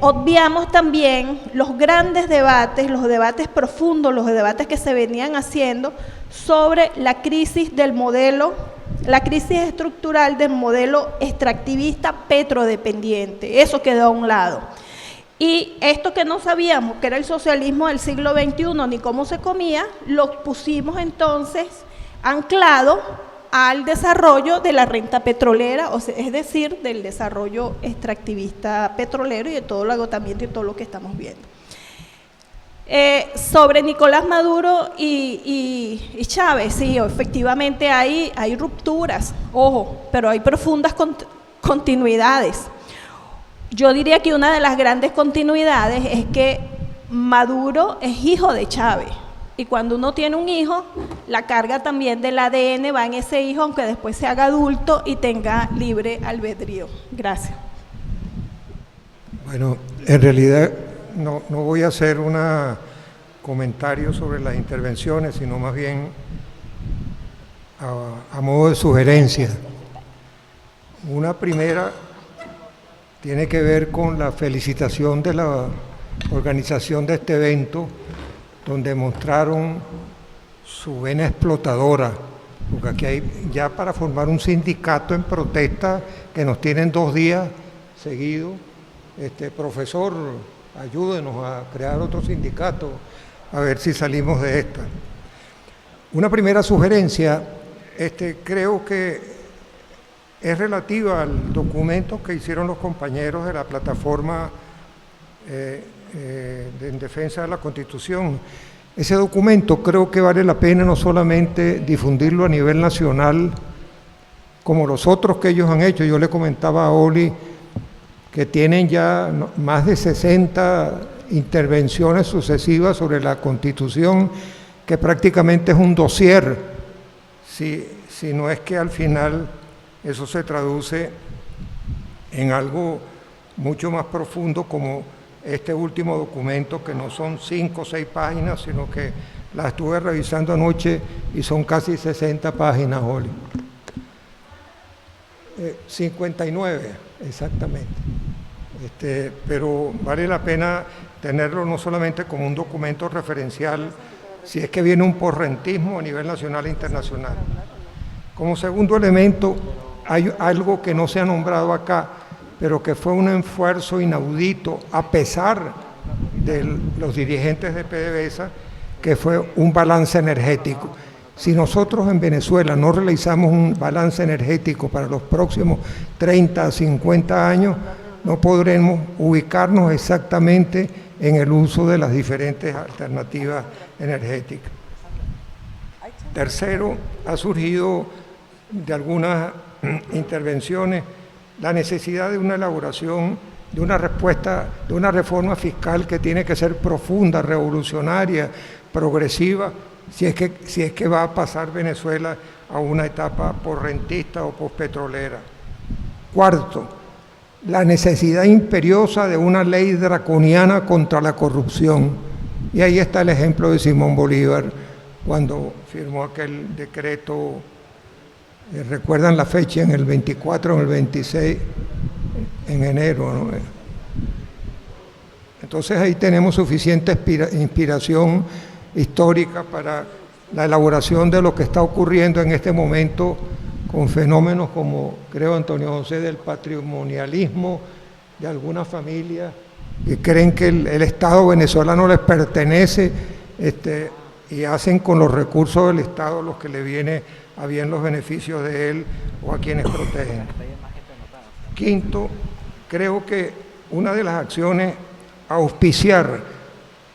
obviamos también los grandes debates, los debates profundos, los debates que se venían haciendo sobre la crisis del modelo, la crisis estructural del modelo extractivista petrodependiente. Eso quedó a un lado. Y esto que no sabíamos, que era el socialismo del siglo XXI, ni cómo se comía, lo pusimos entonces anclado al desarrollo de la renta petrolera, o sea, es decir, del desarrollo extractivista petrolero y de todo el agotamiento y todo lo que estamos viendo. Sobre Nicolás Maduro y Chávez, sí, efectivamente hay rupturas, ojo, pero hay profundas continuidades. yo diría que una de las grandes continuidades es que Maduro es hijo de Chávez. Y cuando uno tiene un hijo, la carga también del ADN va en ese hijo, aunque después se haga adulto y tenga libre albedrío. Gracias.
Bueno, en realidad no voy a hacer un comentario sobre las intervenciones, sino más bien a modo de sugerencia. Una primera tiene que ver con la felicitación de la organización de este evento, donde mostraron su vena explotadora, porque aquí hay ya para formar un sindicato en protesta que nos tienen 2 días seguidos. Profesor, ayúdenos a crear otro sindicato, a ver si salimos de esta. Una primera sugerencia, creo que es relativa al documento que hicieron los compañeros de la plataforma en defensa de la Constitución. Ese documento creo que vale la pena no solamente difundirlo a nivel nacional, como los otros que ellos han hecho. Yo le comentaba a Oli que tienen ya más de 60 intervenciones sucesivas sobre la Constitución, que prácticamente es un dossier, si no es que al final eso se traduce en algo mucho más profundo, como este último documento, que no son 5 o 6 páginas, sino que la estuve revisando anoche y son casi 60 páginas, Oli. 59, exactamente. Pero vale la pena tenerlo no solamente como un documento referencial, si es que viene un porrentismo a nivel nacional e internacional. Como segundo elemento, hay algo que no se ha nombrado acá, pero que fue un esfuerzo inaudito, a pesar de los dirigentes de PDVSA, que fue un balance energético. Si nosotros en Venezuela no realizamos un balance energético para los próximos 30 a 50 años, no podremos ubicarnos exactamente en el uso de las diferentes alternativas energéticas. Tercero, ha surgido de algunas intervenciones la necesidad de una elaboración, de una respuesta, de una reforma fiscal que tiene que ser profunda, revolucionaria, progresiva, si es que va a pasar Venezuela a una etapa porrentista o postpetrolera. Cuarto, la necesidad imperiosa de una ley draconiana contra la corrupción. Y ahí está el ejemplo de Simón Bolívar, cuando firmó aquel decreto, recuerdan la fecha, en el 24, en el 26, en enero, ¿no? Entonces ahí tenemos suficiente inspiración histórica para la elaboración de lo que está ocurriendo en este momento con fenómenos como, creo, Antonio José, del patrimonialismo de algunas familias que creen que el Estado venezolano les pertenece y hacen con los recursos del Estado los que le viene a bien los beneficios de él o a quienes protegen. Quinto, creo que una de las acciones a auspiciar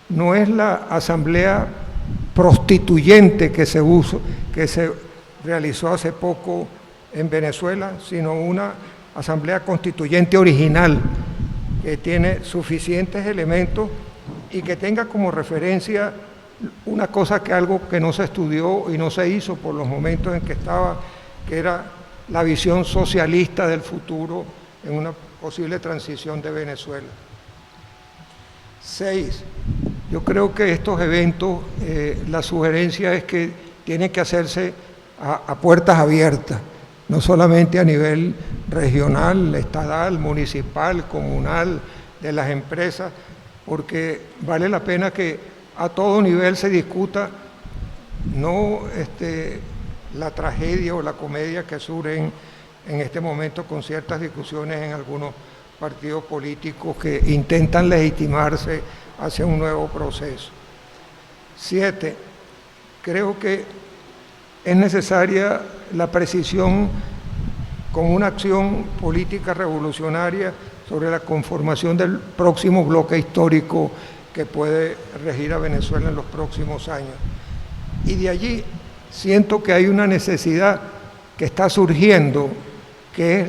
no es la asamblea prostituyente que se realizó hace poco en Venezuela, sino una asamblea constituyente original que tiene suficientes elementos y que tenga como referencia una cosa, que algo que no se estudió y no se hizo por los momentos en que estaba, que era la visión socialista del futuro en una posible transición de Venezuela. 6. Yo creo que estos eventos, la sugerencia es que tienen que hacerse a puertas abiertas, no solamente a nivel regional, estatal, municipal, comunal, de las empresas, porque vale la pena que a todo nivel se discuta no la tragedia o la comedia que surgen en este momento con ciertas discusiones en algunos partidos políticos que intentan legitimarse hacia un nuevo proceso. 7. Creo que es necesaria la precisión con una acción política revolucionaria sobre la conformación del próximo bloque histórico que puede regir a Venezuela en los próximos años. Y de allí siento que hay una necesidad que está surgiendo, que es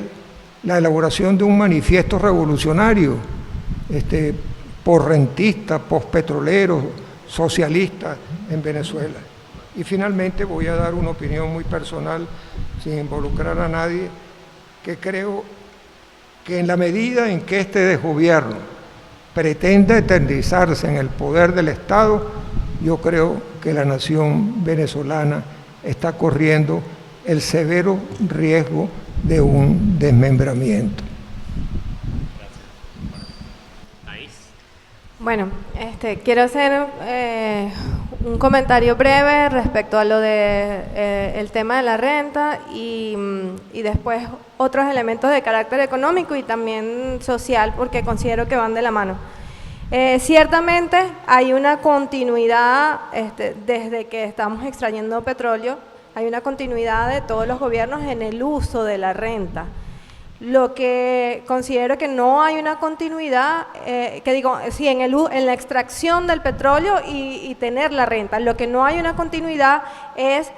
la elaboración de un manifiesto revolucionario, posrentista, pospetrolero, socialista en Venezuela. Y finalmente voy a dar una opinión muy personal, sin involucrar a nadie, que creo que en la medida en que este desgobierno pretende eternizarse en el poder del Estado, yo creo que la nación venezolana está corriendo el severo riesgo de un desmembramiento.
Bueno, quiero hacer un comentario breve respecto a lo de el tema de la renta y después otros elementos de carácter económico y también social, porque considero que van de la mano. Ciertamente hay una continuidad desde que estamos extrayendo petróleo, hay una continuidad de todos los gobiernos en el uso de la renta. Lo que considero que no hay una continuidad, sí, en la extracción del petróleo y tener la renta. Lo que no hay una continuidad es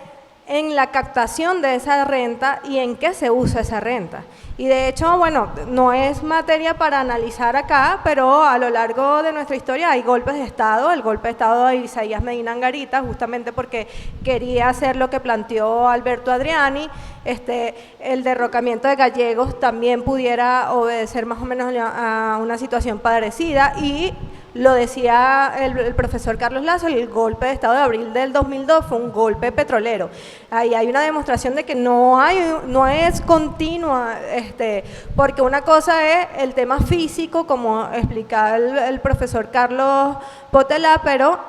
en la captación de esa renta y en qué se usa esa renta. Y de hecho, bueno, no es materia para analizar acá, pero a lo largo de nuestra historia hay golpes de Estado. El golpe de Estado de Isaías Medina Angarita, justamente porque quería hacer lo que planteó Alberto Adriani. El derrocamiento de Gallegos también pudiera obedecer más o menos a una situación parecida, y lo decía el profesor Carlos Lazo, el golpe de Estado de abril del 2002 fue un golpe petrolero. Ahí hay una demostración de que no es continua, porque una cosa es el tema físico, como explicaba el profesor Carlos Potelá, pero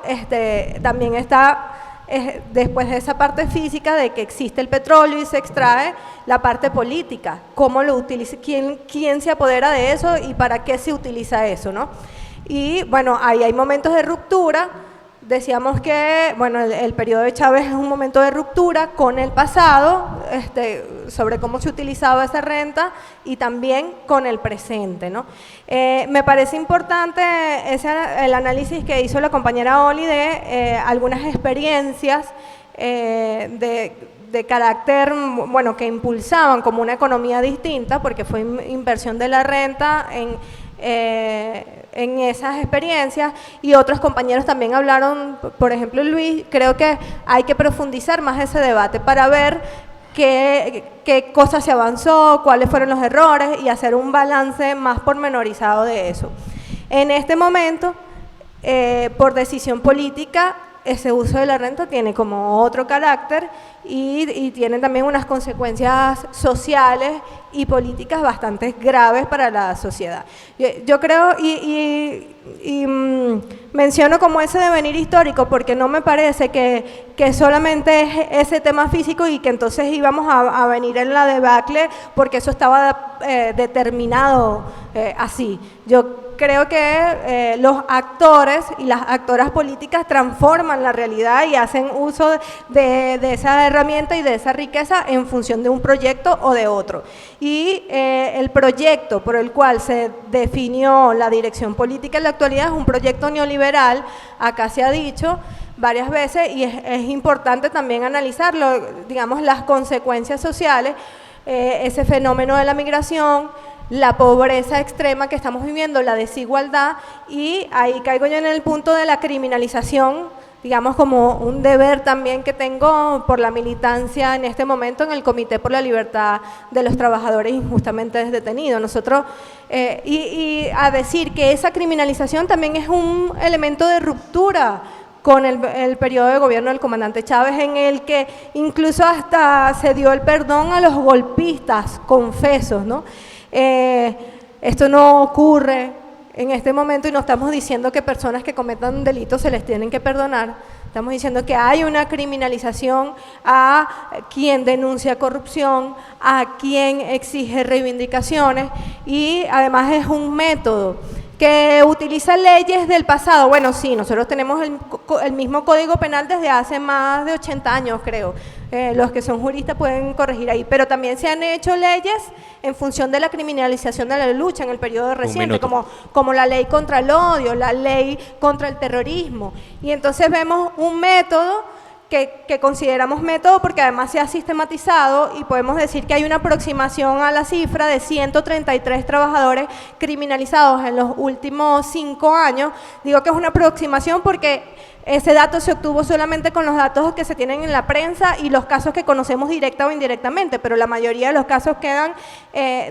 también está, después de esa parte física de que existe el petróleo y se extrae, la parte política, cómo lo utiliza, quién se apodera de eso y para qué se utiliza eso, ¿no? Y bueno, ahí hay momentos de ruptura. Decíamos que bueno, el periodo de Chávez es un momento de ruptura con el pasado, sobre cómo se utilizaba esa renta, y también con el presente, ¿no? Me parece importante el análisis que hizo la compañera Oli de algunas experiencias de carácter, bueno, que impulsaban como una economía distinta, porque fue inversión de la renta en esas experiencias, y otros compañeros también hablaron, por ejemplo Luis. Creo que hay que profundizar más ese debate para ver qué cosas se avanzó, cuáles fueron los errores, y hacer un balance más pormenorizado de eso. En este momento, por decisión política, ese uso de la renta tiene como otro carácter y tiene también unas consecuencias sociales y políticas bastante graves para la sociedad. Yo creo, menciono como ese devenir histórico, porque no me parece que solamente es ese tema físico y que entonces íbamos a venir en la debacle porque eso estaba determinado así. Yo creo que los actores y las actoras políticas transforman la realidad y hacen uso de esa herramienta y de esa riqueza en función de un proyecto o de otro. Y el proyecto por el cual se definió la dirección política en la actualidad es un proyecto neoliberal. Acá se ha dicho varias veces, y es importante también analizarlo, digamos, las consecuencias sociales, ese fenómeno de la migración, la pobreza extrema que estamos viviendo, la desigualdad, y ahí caigo yo en el punto de la criminalización, digamos, como un deber también que tengo por la militancia en este momento en el Comité por la Libertad de los Trabajadores Injustamente Detenidos. Nosotros, y a decir que esa criminalización también es un elemento de ruptura con el periodo de gobierno del comandante Chávez, en el que incluso hasta se dio el perdón a los golpistas confesos, ¿no? Esto no ocurre en este momento, y no estamos diciendo que personas que cometan delitos se les tienen que perdonar. Estamos diciendo que hay una criminalización a quien denuncia corrupción, a quien exige reivindicaciones, y además es un método que utiliza leyes del pasado. Bueno, sí, nosotros tenemos el mismo Código Penal desde hace más de 80 años, creo. Los que son juristas pueden corregir ahí, pero también se han hecho leyes en función de la criminalización de la lucha en el periodo reciente, como la ley contra el odio, la ley contra el terrorismo, y entonces vemos un método que consideramos método porque además se ha sistematizado y podemos decir que hay una aproximación a la cifra de 133 trabajadores criminalizados en los últimos 5 años. Digo que es una aproximación porque ese dato se obtuvo solamente con los datos que se tienen en la prensa y los casos que conocemos directa o indirectamente, pero la mayoría de los casos quedan,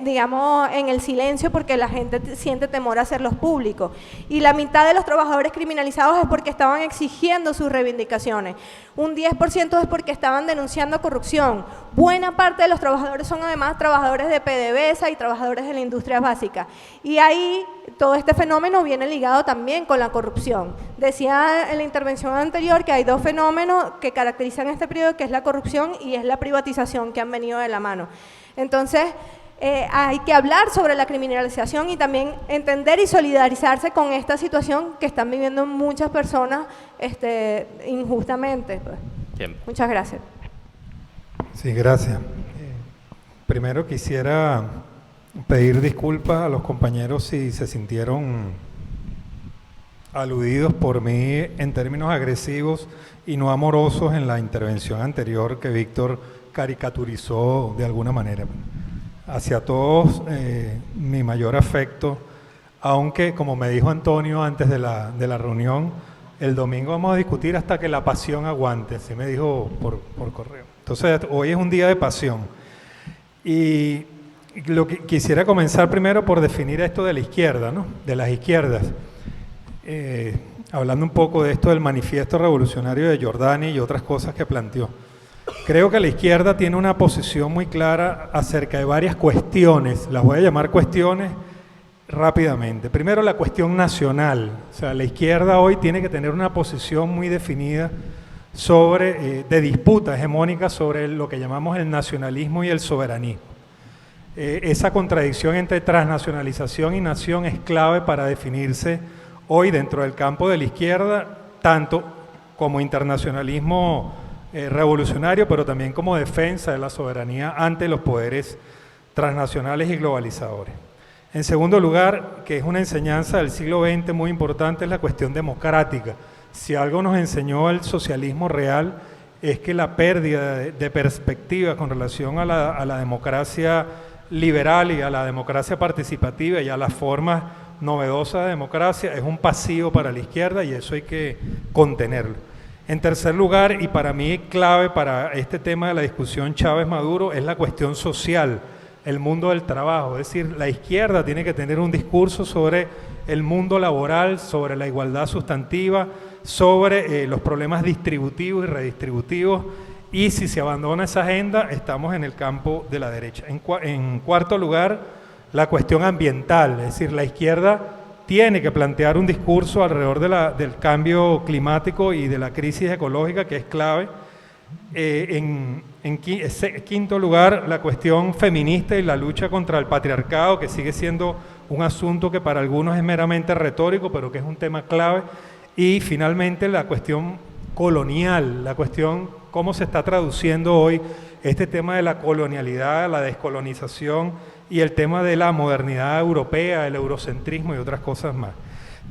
digamos, en el silencio porque la gente siente temor a hacerlos públicos. Y la mitad de los trabajadores criminalizados es porque estaban exigiendo sus reivindicaciones. Un 10% es porque estaban denunciando corrupción. Buena parte de los trabajadores son además trabajadores de PDVSA y trabajadores de la industria básica. Y ahí todo este fenómeno viene ligado también con la corrupción. Decía en la intervención anterior que hay 2 fenómenos que caracterizan este periodo, que es la corrupción y es la privatización, que han venido de la mano. Entonces, hay que hablar sobre la criminalización y también entender y solidarizarse con esta situación que están viviendo muchas personas injustamente.
Bien.
Muchas gracias.
Sí, gracias. Primero quisiera pedir disculpas a los compañeros si se sintieron aludidos por mí en términos agresivos y no amorosos en la intervención anterior que Víctor caricaturizó de alguna manera. Hacia todos mi mayor afecto, aunque como me dijo Antonio antes de la reunión, el domingo vamos a discutir hasta que la pasión aguante, así me dijo por correo. Entonces hoy es un día de pasión. Y lo que quisiera comenzar primero por definir esto de la izquierda, ¿no? De las izquierdas. Hablando un poco de esto del manifiesto revolucionario de Giordani y otras cosas que planteó. Creo que la izquierda tiene una posición muy clara acerca de varias cuestiones, las voy a llamar cuestiones rápidamente. Primero, la cuestión nacional, o sea, la izquierda hoy tiene que tener una posición muy definida de disputa hegemónica sobre lo que llamamos el nacionalismo y el soberanismo. Esa contradicción entre transnacionalización y nación es clave para definirse hoy dentro del campo de la izquierda, tanto como internacionalismo revolucionario, pero también como defensa de la soberanía ante los poderes transnacionales y globalizadores. En segundo lugar, que es una enseñanza del siglo XX muy importante, es la cuestión democrática. Si algo nos enseñó el socialismo real es que la pérdida de perspectiva con relación a la democracia liberal y a la democracia participativa y a las formas novedosas de democracia es un pasivo para la izquierda y eso hay que contenerlo. En tercer lugar, y para mí clave para este tema de la discusión Chávez-Maduro, es la cuestión social, el mundo del trabajo. Es decir, la izquierda tiene que tener un discurso sobre el mundo laboral, sobre la igualdad sustantiva, sobre los problemas distributivos y redistributivos, y si se abandona esa agenda, estamos en el campo de la derecha. En cuarto lugar, la cuestión ambiental, es decir, la izquierda tiene que plantear un discurso alrededor del cambio climático y de la crisis ecológica, que es clave. En quinto lugar, la cuestión feminista y la lucha contra el patriarcado, que sigue siendo un asunto que para algunos es meramente retórico, pero que es un tema clave. Y finalmente la cuestión colonial, la cuestión cómo se está traduciendo hoy este tema de la colonialidad, la descolonización y el tema de la modernidad europea, el eurocentrismo y otras cosas más.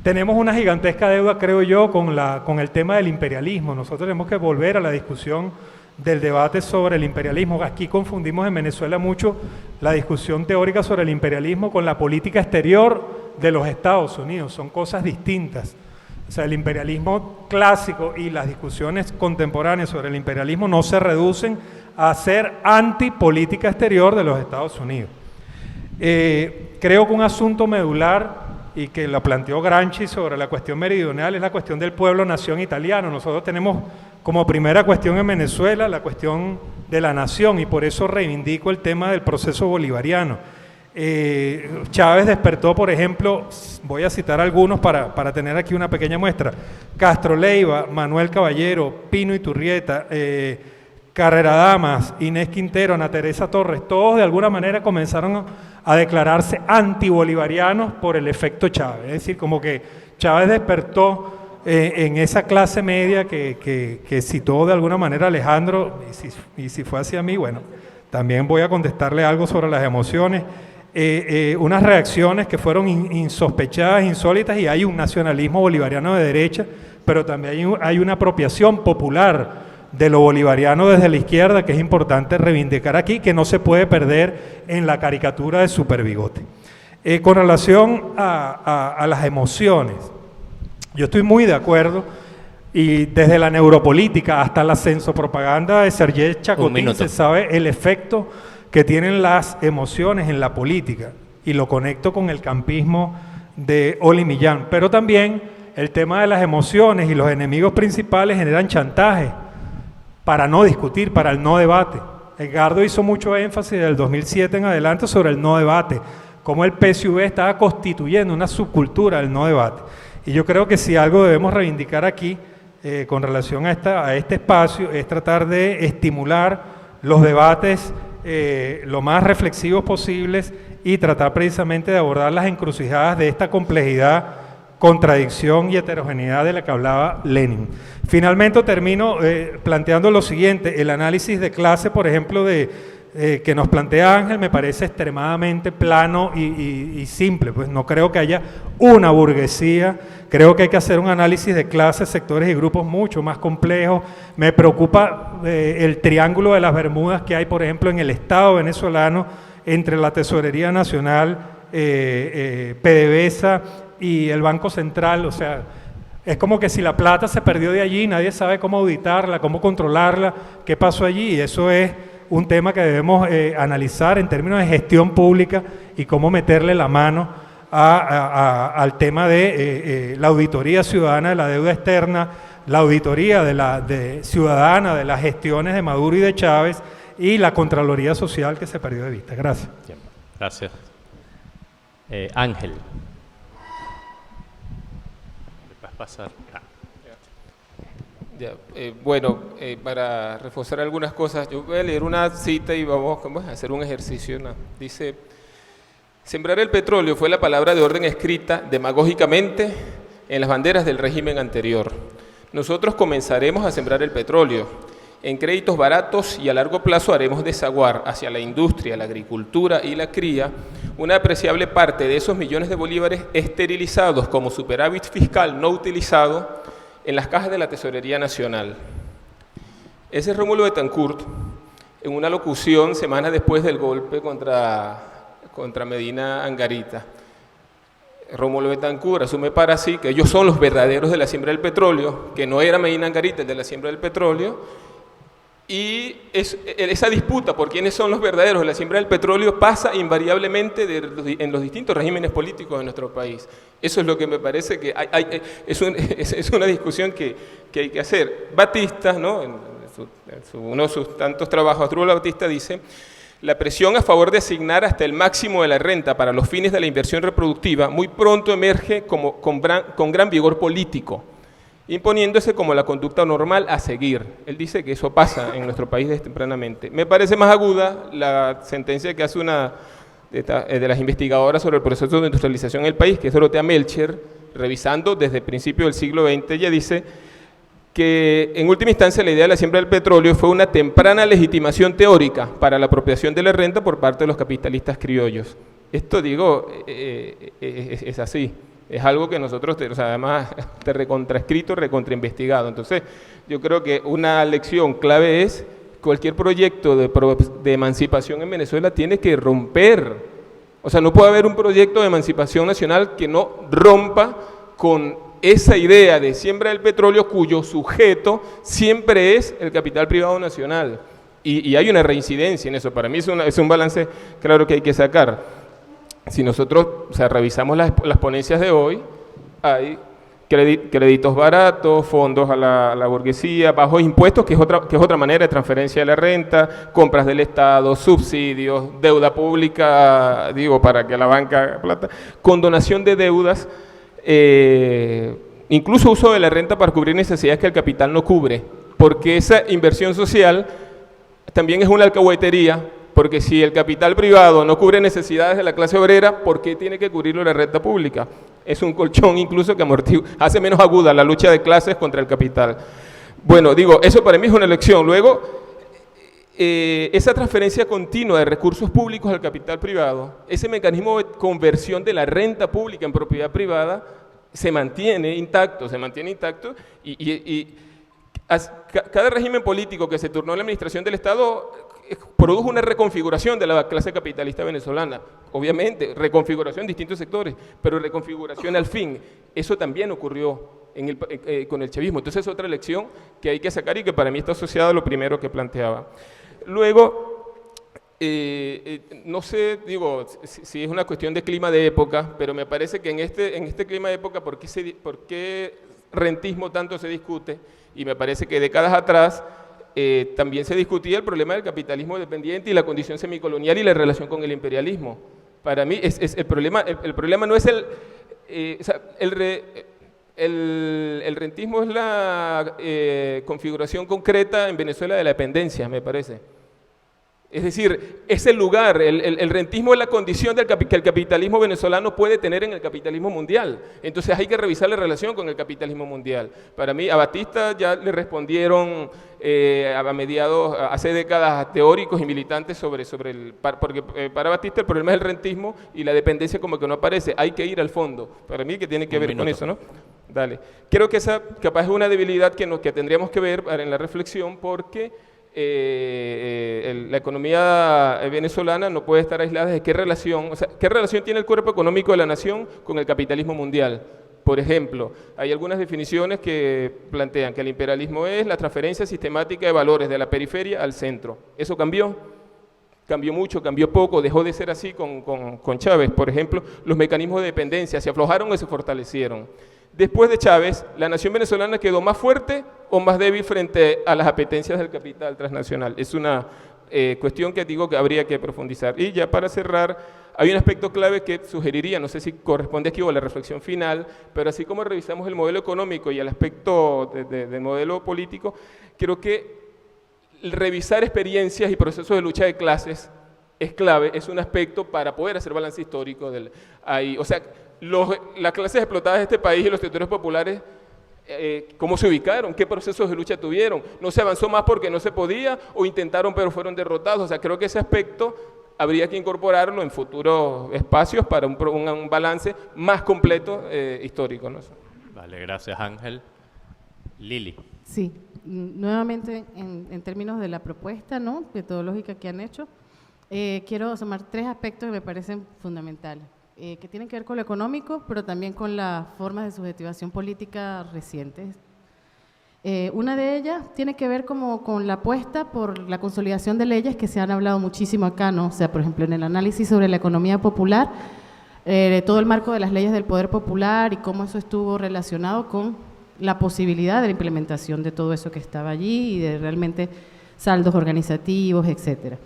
Tenemos una gigantesca deuda, creo yo, con el tema del imperialismo. Nosotros tenemos que volver a la discusión del debate sobre el imperialismo. Aquí confundimos en Venezuela mucho la discusión teórica sobre el imperialismo con la política exterior de los Estados Unidos. Son cosas distintas. O sea, el imperialismo clásico y las discusiones contemporáneas sobre el imperialismo no se reducen a ser antipolítica exterior de los Estados Unidos. Creo que un asunto medular y que lo planteó Gramsci sobre la cuestión meridional es la cuestión del pueblo-nación italiano. Nosotros tenemos como primera cuestión en Venezuela la cuestión de la nación y por eso reivindico el tema del proceso bolivariano. Chávez despertó, por ejemplo, voy a citar algunos para tener aquí una pequeña muestra: Castro Leiva, Manuel Caballero, Pino Iturrieta, Carrera Damas, Inés Quintero, Ana Teresa Torres, todos de alguna manera comenzaron a declararse antibolivarianos por el efecto Chávez. Es decir, como que Chávez despertó en esa clase media que citó de alguna manera Alejandro, y si fue hacia mí, bueno, también voy a contestarle algo sobre las emociones. Unas reacciones que fueron insospechadas, insólitas, y hay un nacionalismo bolivariano de derecha, pero también hay una apropiación popular de lo bolivariano desde la izquierda, que es importante reivindicar aquí, que no se puede perder en la caricatura de Superbigote. Con relación a las emociones, yo estoy muy de acuerdo, y desde la neuropolítica hasta la sensopropaganda de Sergei Chakotin se sabe el efecto que tienen las emociones en la política, y lo conecto con el campismo de Oli Millán, pero también el tema de las emociones y los enemigos principales generan chantaje para no discutir, para el no debate. Edgardo hizo mucho énfasis del 2007 en adelante sobre el no debate, cómo el PSUV estaba constituyendo una subcultura del no debate. Y yo creo que si algo debemos reivindicar aquí, con relación a este espacio, es tratar de estimular los debates lo más reflexivos posibles y tratar precisamente de abordar las encrucijadas de esta complejidad, contradicción y heterogeneidad de la que hablaba Lenin. Finalmente termino planteando lo siguiente: el análisis de clase, por ejemplo, que nos plantea Ángel, me parece extremadamente plano y simple, pues no creo que haya una burguesía, creo que hay que hacer un análisis de clases, sectores y grupos mucho más complejos. Me preocupa el triángulo de las Bermudas que hay, por ejemplo, en el Estado venezolano, entre la Tesorería Nacional, PDVSA y el Banco Central. O sea, es como que si la plata se perdió de allí, nadie sabe cómo auditarla, cómo controlarla, qué pasó allí, y eso es un tema que debemos analizar en términos de gestión pública y cómo meterle la mano al tema de la auditoría ciudadana de la deuda externa, la auditoría ciudadana de las gestiones de Maduro y de Chávez, y la Contraloría Social que se perdió de vista. Gracias.
Gracias. Ángel. ¿Puedes pasar?
Ya, para reforzar algunas cosas, yo voy a leer una cita y vamos a hacer un ejercicio. Dice: sembrar el petróleo fue la palabra de orden escrita demagógicamente en las banderas del régimen anterior. Nosotros comenzaremos a sembrar el petróleo. En créditos baratos y a largo plazo haremos desaguar hacia la industria, la agricultura y la cría una apreciable parte de esos millones de bolívares esterilizados como superávit fiscal no utilizado en las cajas de la Tesorería Nacional. Ese es Rómulo Betancourt, en una locución semanas después del golpe contra Medina Angarita. Rómulo Betancourt asume para sí que ellos son los verdaderos de la siembra del petróleo, que no era Medina Angarita el de la siembra del petróleo, y esa disputa por quiénes son los verdaderos de la siembra del petróleo pasa invariablemente en los distintos regímenes políticos de nuestro país. Eso es lo que me parece que es una discusión que hay que hacer. Batista, ¿no? en uno de sus tantos trabajos, Asdrúbal Batista dice: la presión a favor de asignar hasta el máximo de la renta para los fines de la inversión reproductiva muy pronto emerge con gran vigor político, imponiéndose como la conducta normal a seguir. Él dice que eso pasa en nuestro país desde tempranamente. Me parece más aguda la sentencia que hace una de las investigadoras sobre el proceso de industrialización en el país, que es Dorotea Melcher, revisando desde el principio del siglo XX. Ella dice que en última instancia la idea de la siembra del petróleo fue una temprana legitimación teórica para la apropiación de la renta por parte de los capitalistas criollos. Esto, digo, es así. Es algo que nosotros, además, recontraescrito, recontrainvestigado. Entonces, yo creo que una lección clave es: cualquier proyecto de emancipación en Venezuela tiene que romper. O sea, no puede haber un proyecto de emancipación nacional que no rompa con esa idea de siembra del petróleo cuyo sujeto siempre es el capital privado nacional. Y hay una reincidencia en eso. Para mí es un balance claro que hay que sacar. Si nosotros revisamos las ponencias de hoy, hay créditos baratos, fondos a la burguesía, bajos impuestos, que es otra manera de transferencia de la renta, compras del Estado, subsidios, deuda pública, para que la banca plata, condonación de deudas, incluso uso de la renta para cubrir necesidades que el capital no cubre, porque esa inversión social también es una alcahuetería. Porque si el capital privado no cubre necesidades de la clase obrera, ¿por qué tiene que cubrirlo la renta pública? Es un colchón incluso que hace menos aguda la lucha de clases contra el capital. Bueno, eso para mí es una lección. Luego, esa transferencia continua de recursos públicos al capital privado, ese mecanismo de conversión de la renta pública en propiedad privada, se mantiene intacto, y Cada régimen político que se turnó en la administración del Estado produjo una reconfiguración de la clase capitalista venezolana. Obviamente, reconfiguración en distintos sectores, pero reconfiguración al fin. Eso también ocurrió con el chavismo. Entonces es otra lección que hay que sacar y que para mí está asociada a lo primero que planteaba. Luego, no sé, digo, si es una cuestión de clima de época, pero me parece que en este clima de época, ¿por qué rentismo tanto se discute? Y me parece que décadas atrás también se discutía el problema del capitalismo dependiente y la condición semicolonial y la relación con el imperialismo. Para mí el problema no es el rentismo es la configuración concreta en Venezuela de la dependencia, me parece. Es decir, es el lugar, el rentismo es la condición que el capitalismo venezolano puede tener en el capitalismo mundial. Entonces hay que revisar la relación con el capitalismo mundial. Para mí, a Batista ya le respondieron hace décadas, teóricos y militantes porque para Batista el problema es el rentismo y la dependencia como que no aparece. Hay que ir al fondo. Para mí que tiene que ver con eso, ¿no? Dale. Creo que esa capaz es una debilidad que tendríamos que ver en la reflexión porque la economía venezolana no puede estar aislada de qué relación tiene el cuerpo económico de la nación con el capitalismo mundial. Por ejemplo, hay algunas definiciones que plantean que el imperialismo es la transferencia sistemática de valores de la periferia al centro. ¿Eso cambió? Cambió mucho, cambió poco, dejó de ser así con Chávez. Por ejemplo, los mecanismos de dependencia se aflojaron o se fortalecieron. Después de Chávez, ¿la nación venezolana quedó más fuerte o más débil frente a las apetencias del capital transnacional? Es una cuestión que digo que habría que profundizar. Y ya para cerrar, hay un aspecto clave que sugeriría, no sé si corresponde aquí o a la reflexión final, pero así como revisamos el modelo económico y el aspecto del modelo político, creo que revisar experiencias y procesos de lucha de clases es clave, es un aspecto para poder hacer balance histórico. Las clases explotadas de este país y los sectores populares, ¿cómo se ubicaron? ¿Qué procesos de lucha tuvieron? ¿No se avanzó más porque no se podía o intentaron pero fueron derrotados? O sea, creo que ese aspecto habría que incorporarlo en futuros espacios para un balance más completo histórico, ¿no?
Vale, gracias Ángel. Lili.
Sí, nuevamente en términos de la propuesta, ¿no?, metodológica que han hecho, quiero sumar 3 aspectos que me parecen fundamentales. Que tienen que ver con lo económico, pero también con las formas de subjetivación política recientes. Una de ellas tiene que ver como con la apuesta por la consolidación de leyes que se han hablado muchísimo acá, ¿no? O sea, por ejemplo, en el análisis sobre la economía popular, todo el marco de las leyes del poder popular y cómo eso estuvo relacionado con la posibilidad de la implementación de todo eso que estaba allí y de realmente saldos organizativos, etcétera.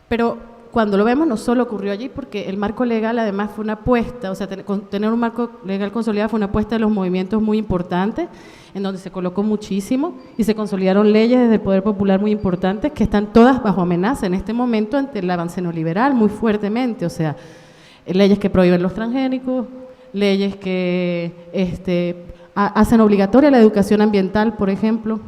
Pero cuando lo vemos, no solo ocurrió allí, porque el marco legal además fue una apuesta, o sea, tener un marco legal consolidado fue una apuesta de los movimientos muy importantes, en donde se colocó muchísimo y se consolidaron leyes desde el poder popular muy importantes que están todas bajo amenaza en este momento ante el avance neoliberal muy fuertemente, o sea, leyes que prohíben los transgénicos, leyes que hacen obligatoria la educación ambiental, por ejemplo,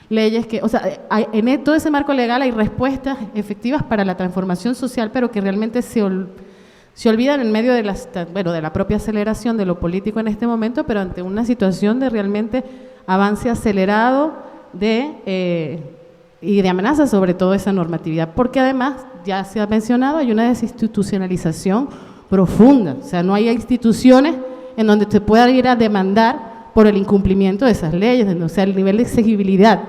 leyes que, o sea, en todo ese marco legal hay respuestas efectivas para la transformación social, pero que realmente se olvidan en medio de la propia aceleración de lo político en este momento, pero ante una situación de realmente avance acelerado y de amenaza sobre todo esa normatividad, porque además, ya se ha mencionado, hay una desinstitucionalización profunda, o sea, no hay instituciones en donde se pueda ir a demandar por el incumplimiento de esas leyes, o sea, el nivel de exigibilidad.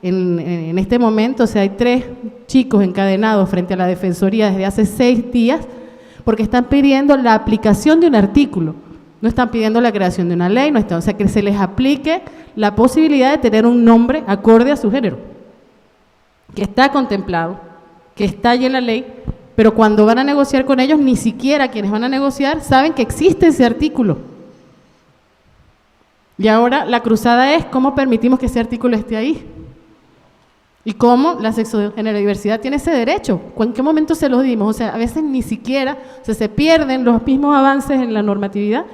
En este momento, o sea, hay 3 chicos encadenados frente a la Defensoría desde hace 6 días porque están pidiendo la aplicación de un artículo, no están pidiendo la creación de una ley, o sea, que se les aplique la posibilidad de tener un nombre acorde a su género, que está contemplado, que está allí en la ley, pero cuando van a negociar con ellos, ni siquiera quienes van a negociar saben que existe ese artículo. Y ahora la cruzada es cómo permitimos que ese artículo esté ahí. Y cómo la sexogenerodiversidad tiene ese derecho. ¿En qué momento se los dimos? O sea, a veces ni siquiera, o sea, se pierden los mismos avances en la normatividad,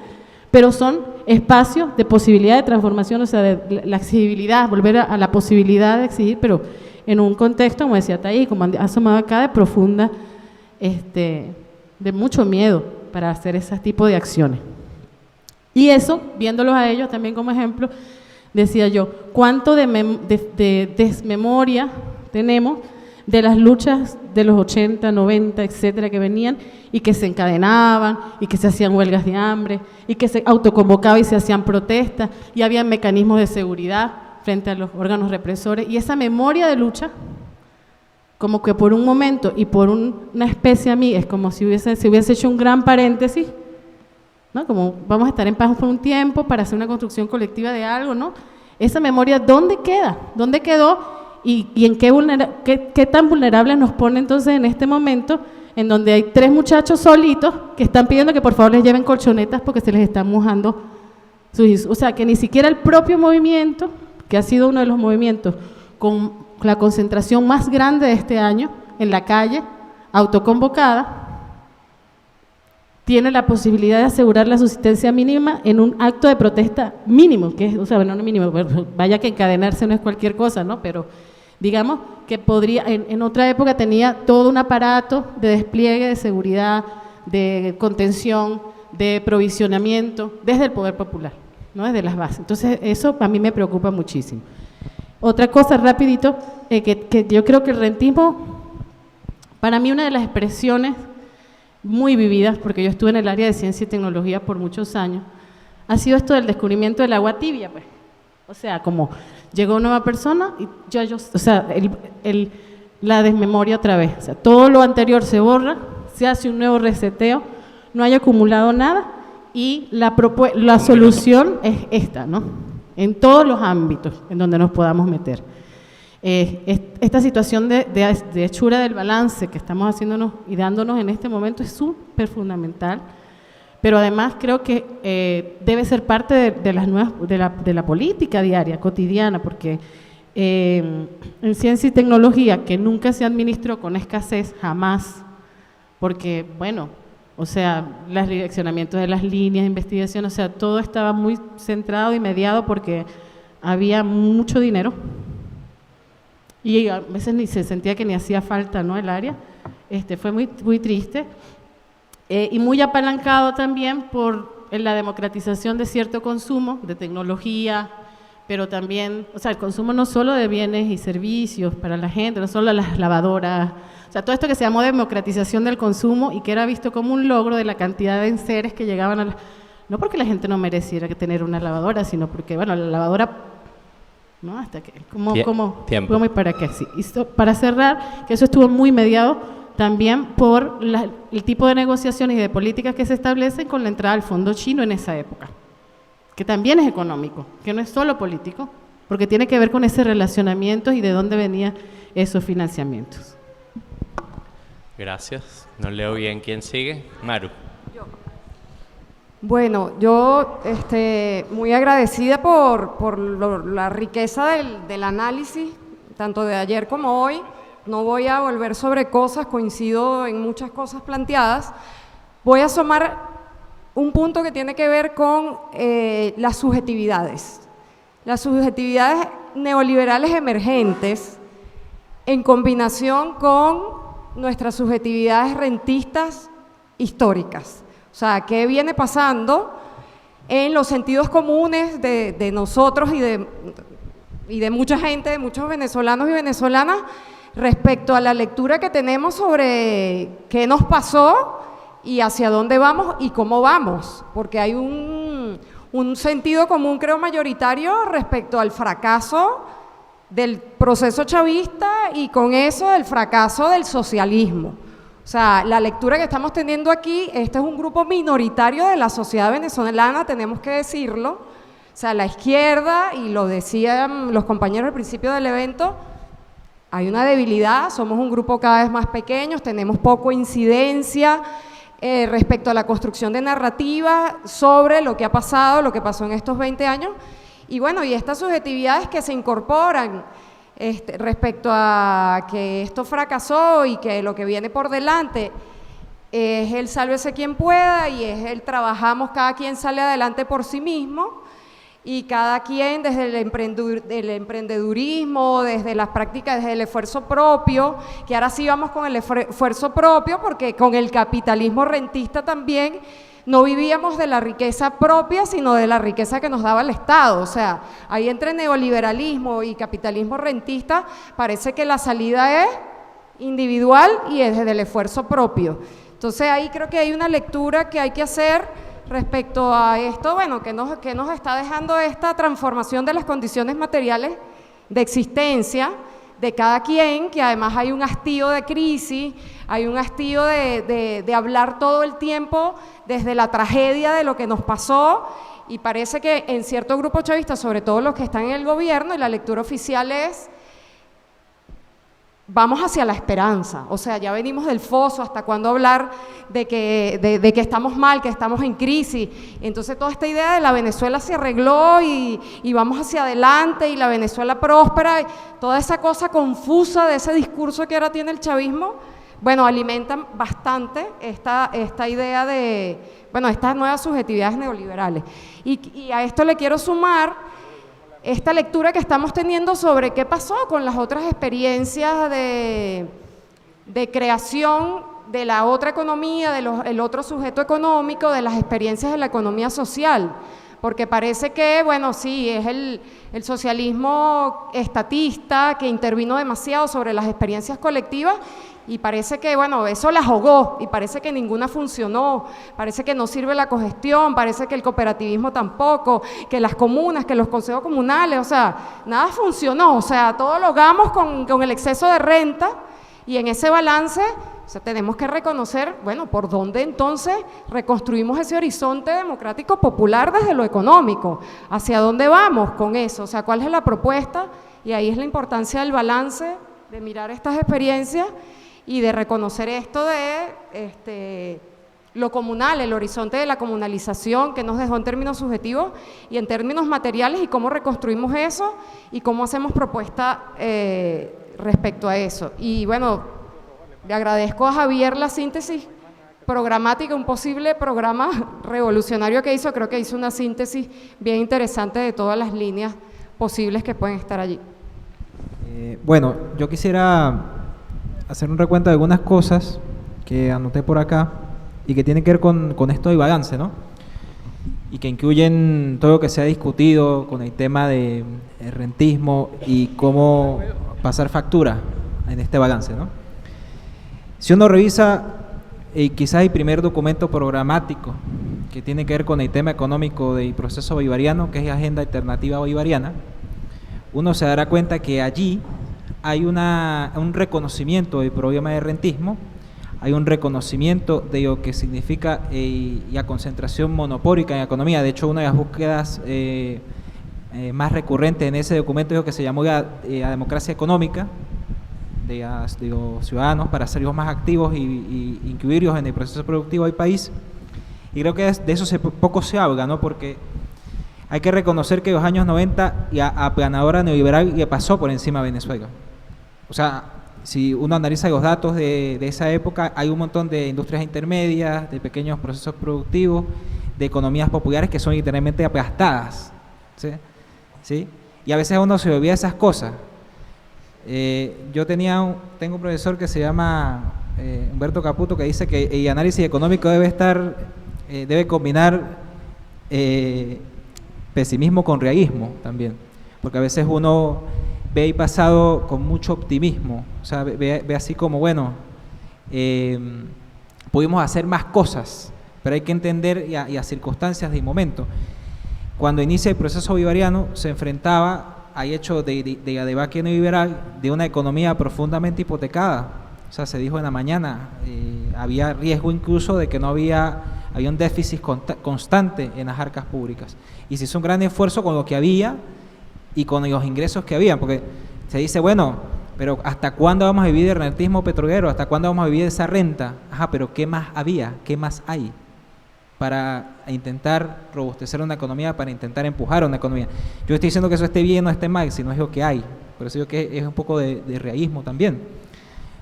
pero son espacios de posibilidad de transformación, o sea, de la exigibilidad, volver a la posibilidad de exigir, pero en un contexto, como decía Taí, como ha asomado acá, de profunda, de mucho miedo para hacer ese tipo de acciones. Y eso, viéndolos a ellos también como ejemplo decía yo, ¿cuánto de desmemoria tenemos de las luchas de los 80, 90, etcétera, que venían y que se encadenaban y que se hacían huelgas de hambre y que se autoconvocaban y se hacían protestas y había mecanismos de seguridad frente a los órganos represores? Y esa memoria de lucha, como que por un momento y por una especie a mí, es como si hubiese hecho un gran paréntesis, ¿no? Como vamos a estar en paz por un tiempo para hacer una construcción colectiva de algo, ¿no? Esa memoria, ¿dónde queda? ¿Dónde quedó? ¿Y en qué tan vulnerables nos pone entonces en este momento en donde hay 3 muchachos solitos que están pidiendo que por favor les lleven colchonetas porque se les están mojando sus hijos? O sea, que ni siquiera el propio movimiento, que ha sido uno de los movimientos con la concentración más grande de este año en la calle, autoconvocada, tiene la posibilidad de asegurar la subsistencia mínima en un acto de protesta mínimo, que es, o sea, no mínimo, vaya que encadenarse no es cualquier cosa, ¿no? Pero digamos que podría, en otra época tenía todo un aparato de despliegue de seguridad, de contención, de provisionamiento, desde el poder popular, ¿no? Desde las bases. Entonces, eso a mí me preocupa muchísimo. Otra cosa, rapidito, que yo creo que el rentismo, para mí una de las expresiones muy vividas, porque yo estuve en el área de ciencia y tecnología por muchos años, ha sido esto del descubrimiento del agua tibia, pues. O sea, como llegó una nueva persona y o sea, la desmemoria otra vez. O sea, todo lo anterior se borra, se hace un nuevo reseteo, no hay acumulado nada y la solución es esta, ¿no? En todos los ámbitos en donde nos podamos meter. Esta situación de hechura del balance que estamos haciéndonos y dándonos en este momento es súper fundamental, pero además creo que debe ser parte de la política diaria, cotidiana, porque en ciencia y tecnología, que nunca se administró con escasez, jamás, porque, bueno, o sea, los direccionamientos de las líneas de investigación, o sea, todo estaba muy centrado y mediado porque había mucho dinero, y a veces ni se sentía que ni hacía falta, ¿no? El área, fue muy, muy triste, y muy apalancado también por la democratización de cierto consumo, de tecnología, pero también, o sea, el consumo no solo de bienes y servicios para la gente, no solo las lavadoras, o sea, todo esto que se llamó democratización del consumo y que era visto como un logro de la cantidad de enseres que llegaban a no porque la gente no mereciera tener una lavadora, sino porque, bueno, la lavadora, ¿no? Hasta que, ¿cómo y para qué? Sí. Y para cerrar, que eso estuvo muy mediado también por el tipo de negociaciones y de políticas que se establecen con la entrada al fondo chino en esa época, que también es económico, que no es solo político, porque tiene que ver con ese relacionamiento y de dónde venían esos financiamientos.
Gracias. No leo bien quién sigue. Maru.
Bueno, yo muy agradecida por la riqueza del análisis, tanto de ayer como hoy. No voy a volver sobre cosas, coincido en muchas cosas planteadas. Voy a asomar un punto que tiene que ver con las subjetividades. Las subjetividades neoliberales emergentes en combinación con nuestras subjetividades rentistas históricas. O sea, ¿qué viene pasando en los sentidos comunes de nosotros y de mucha gente, de muchos venezolanos y venezolanas, respecto a la lectura que tenemos sobre qué nos pasó y hacia dónde vamos y cómo vamos? Porque hay un sentido común, creo, mayoritario respecto al fracaso del proceso chavista y con eso del fracaso del socialismo. O sea, la lectura que estamos teniendo aquí, este es un grupo minoritario de la sociedad venezolana, tenemos que decirlo. O sea, la izquierda, y lo decían los compañeros al principio del evento, hay una debilidad, somos un grupo cada vez más pequeño, tenemos poca incidencia respecto a la construcción de narrativa sobre lo que ha pasado, lo que pasó en estos 20 años. Y bueno, y estas subjetividades que se incorporan respecto a que esto fracasó y que lo que viene por delante es el sálvese quien pueda y es el trabajamos, cada quien sale adelante por sí mismo y cada quien desde el emprendedurismo, desde las prácticas, desde el esfuerzo propio, que ahora sí vamos con el esfuerzo propio porque con el capitalismo rentista también no vivíamos de la riqueza propia, sino de la riqueza que nos daba el Estado. O sea, ahí entre neoliberalismo y capitalismo rentista, parece que la salida es individual y es desde el esfuerzo propio. Entonces ahí creo que hay una lectura que hay que hacer respecto a esto, bueno, que nos está dejando esta transformación de las condiciones materiales de existencia de cada quien, que además hay un hastío de crisis, hay un hastío de hablar todo el tiempo desde la tragedia de lo que nos pasó, y parece que en cierto grupo chavista, sobre todo los que están en el gobierno, y la lectura oficial es: vamos hacia la esperanza. O sea, ya venimos del foso, ¿hasta cuándo hablar de que estamos mal, que estamos en crisis? Entonces toda esta idea de la Venezuela se arregló y vamos hacia adelante y la Venezuela próspera, toda esa cosa confusa de ese discurso que ahora tiene el chavismo, bueno, alimentan bastante esta idea de, bueno, estas nuevas subjetividades neoliberales. Y a esto le quiero sumar esta lectura que estamos teniendo sobre qué pasó con las otras experiencias de creación de la otra economía, del otro sujeto económico, de las experiencias de la economía social. Porque parece que, bueno, sí, es el socialismo estatista que intervino demasiado sobre las experiencias colectivas, y parece que, bueno, eso la ahogó, y parece que ninguna funcionó, parece que no sirve la cogestión, parece que el cooperativismo tampoco, que las comunas, que los consejos comunales, o sea, nada funcionó, o sea, todo lo hagamos con el exceso de renta, y en ese balance, o sea, tenemos que reconocer, bueno, por dónde entonces reconstruimos ese horizonte democrático popular desde lo económico, hacia dónde vamos con eso, o sea, cuál es la propuesta, y ahí es la importancia del balance, de mirar estas experiencias y de reconocer esto de lo comunal, el horizonte de la comunalización que nos dejó en términos subjetivos y en términos materiales, y cómo reconstruimos eso y cómo hacemos propuesta respecto a eso. Y bueno, le agradezco a Javier la síntesis programática, un posible programa revolucionario que hizo, creo que hizo una síntesis bien interesante de todas las líneas posibles que pueden estar allí.
Bueno, yo quisiera hacer un recuento de algunas cosas que anoté por acá y que tienen que ver con esto de balance, ¿no? Y que incluyen todo lo que se ha discutido con el tema de rentismo y cómo pasar factura en este balance, ¿no? Si uno revisa quizás el primer documento programático que tiene que ver con el tema económico del proceso bolivariano, que es la Agenda Alternativa Bolivariana, uno se dará cuenta que allí hay un reconocimiento del problema de rentismo, hay un reconocimiento de lo que significa la concentración monopólica en la economía. De hecho, una de las búsquedas más recurrentes en ese documento es lo que se llamó la democracia económica de los ciudadanos, para hacerlos más activos y incluirlos en el proceso productivo del país. Y creo que de eso poco se habla, ¿no? Porque hay que reconocer que en los años 90 la aplanadora neoliberal le pasó por encima a Venezuela. O sea, si uno analiza los datos de esa época, hay un montón de industrias intermedias, de pequeños procesos productivos, de economías populares que son literalmente aplastadas, ¿sí? Y a veces uno se olvida esas cosas. Yo tengo un profesor que se llama Humberto Caputo, que dice que el análisis económico debe combinar pesimismo con realismo también, porque a veces uno ve el pasado con mucho optimismo, o sea, ve así como, bueno, pudimos hacer más cosas, pero hay que entender las circunstancias del momento. Cuando inicia el proceso bolivariano, se enfrentaba al hecho de la debacle neoliberal, de una economía profundamente hipotecada. O sea, se dijo en la mañana, había riesgo incluso de que había un déficit constante en las arcas públicas. Y se hizo un gran esfuerzo con lo que había y con los ingresos que había, porque se dice, bueno, pero ¿hasta cuándo vamos a vivir del rentismo petrolero? ¿Hasta cuándo vamos a vivir de esa renta? Ajá, pero ¿qué más había? ¿Qué más hay para intentar robustecer una economía, para intentar empujar una economía? Yo estoy diciendo que eso esté bien o esté mal, sino es lo que hay. Por eso digo que es un poco de realismo también.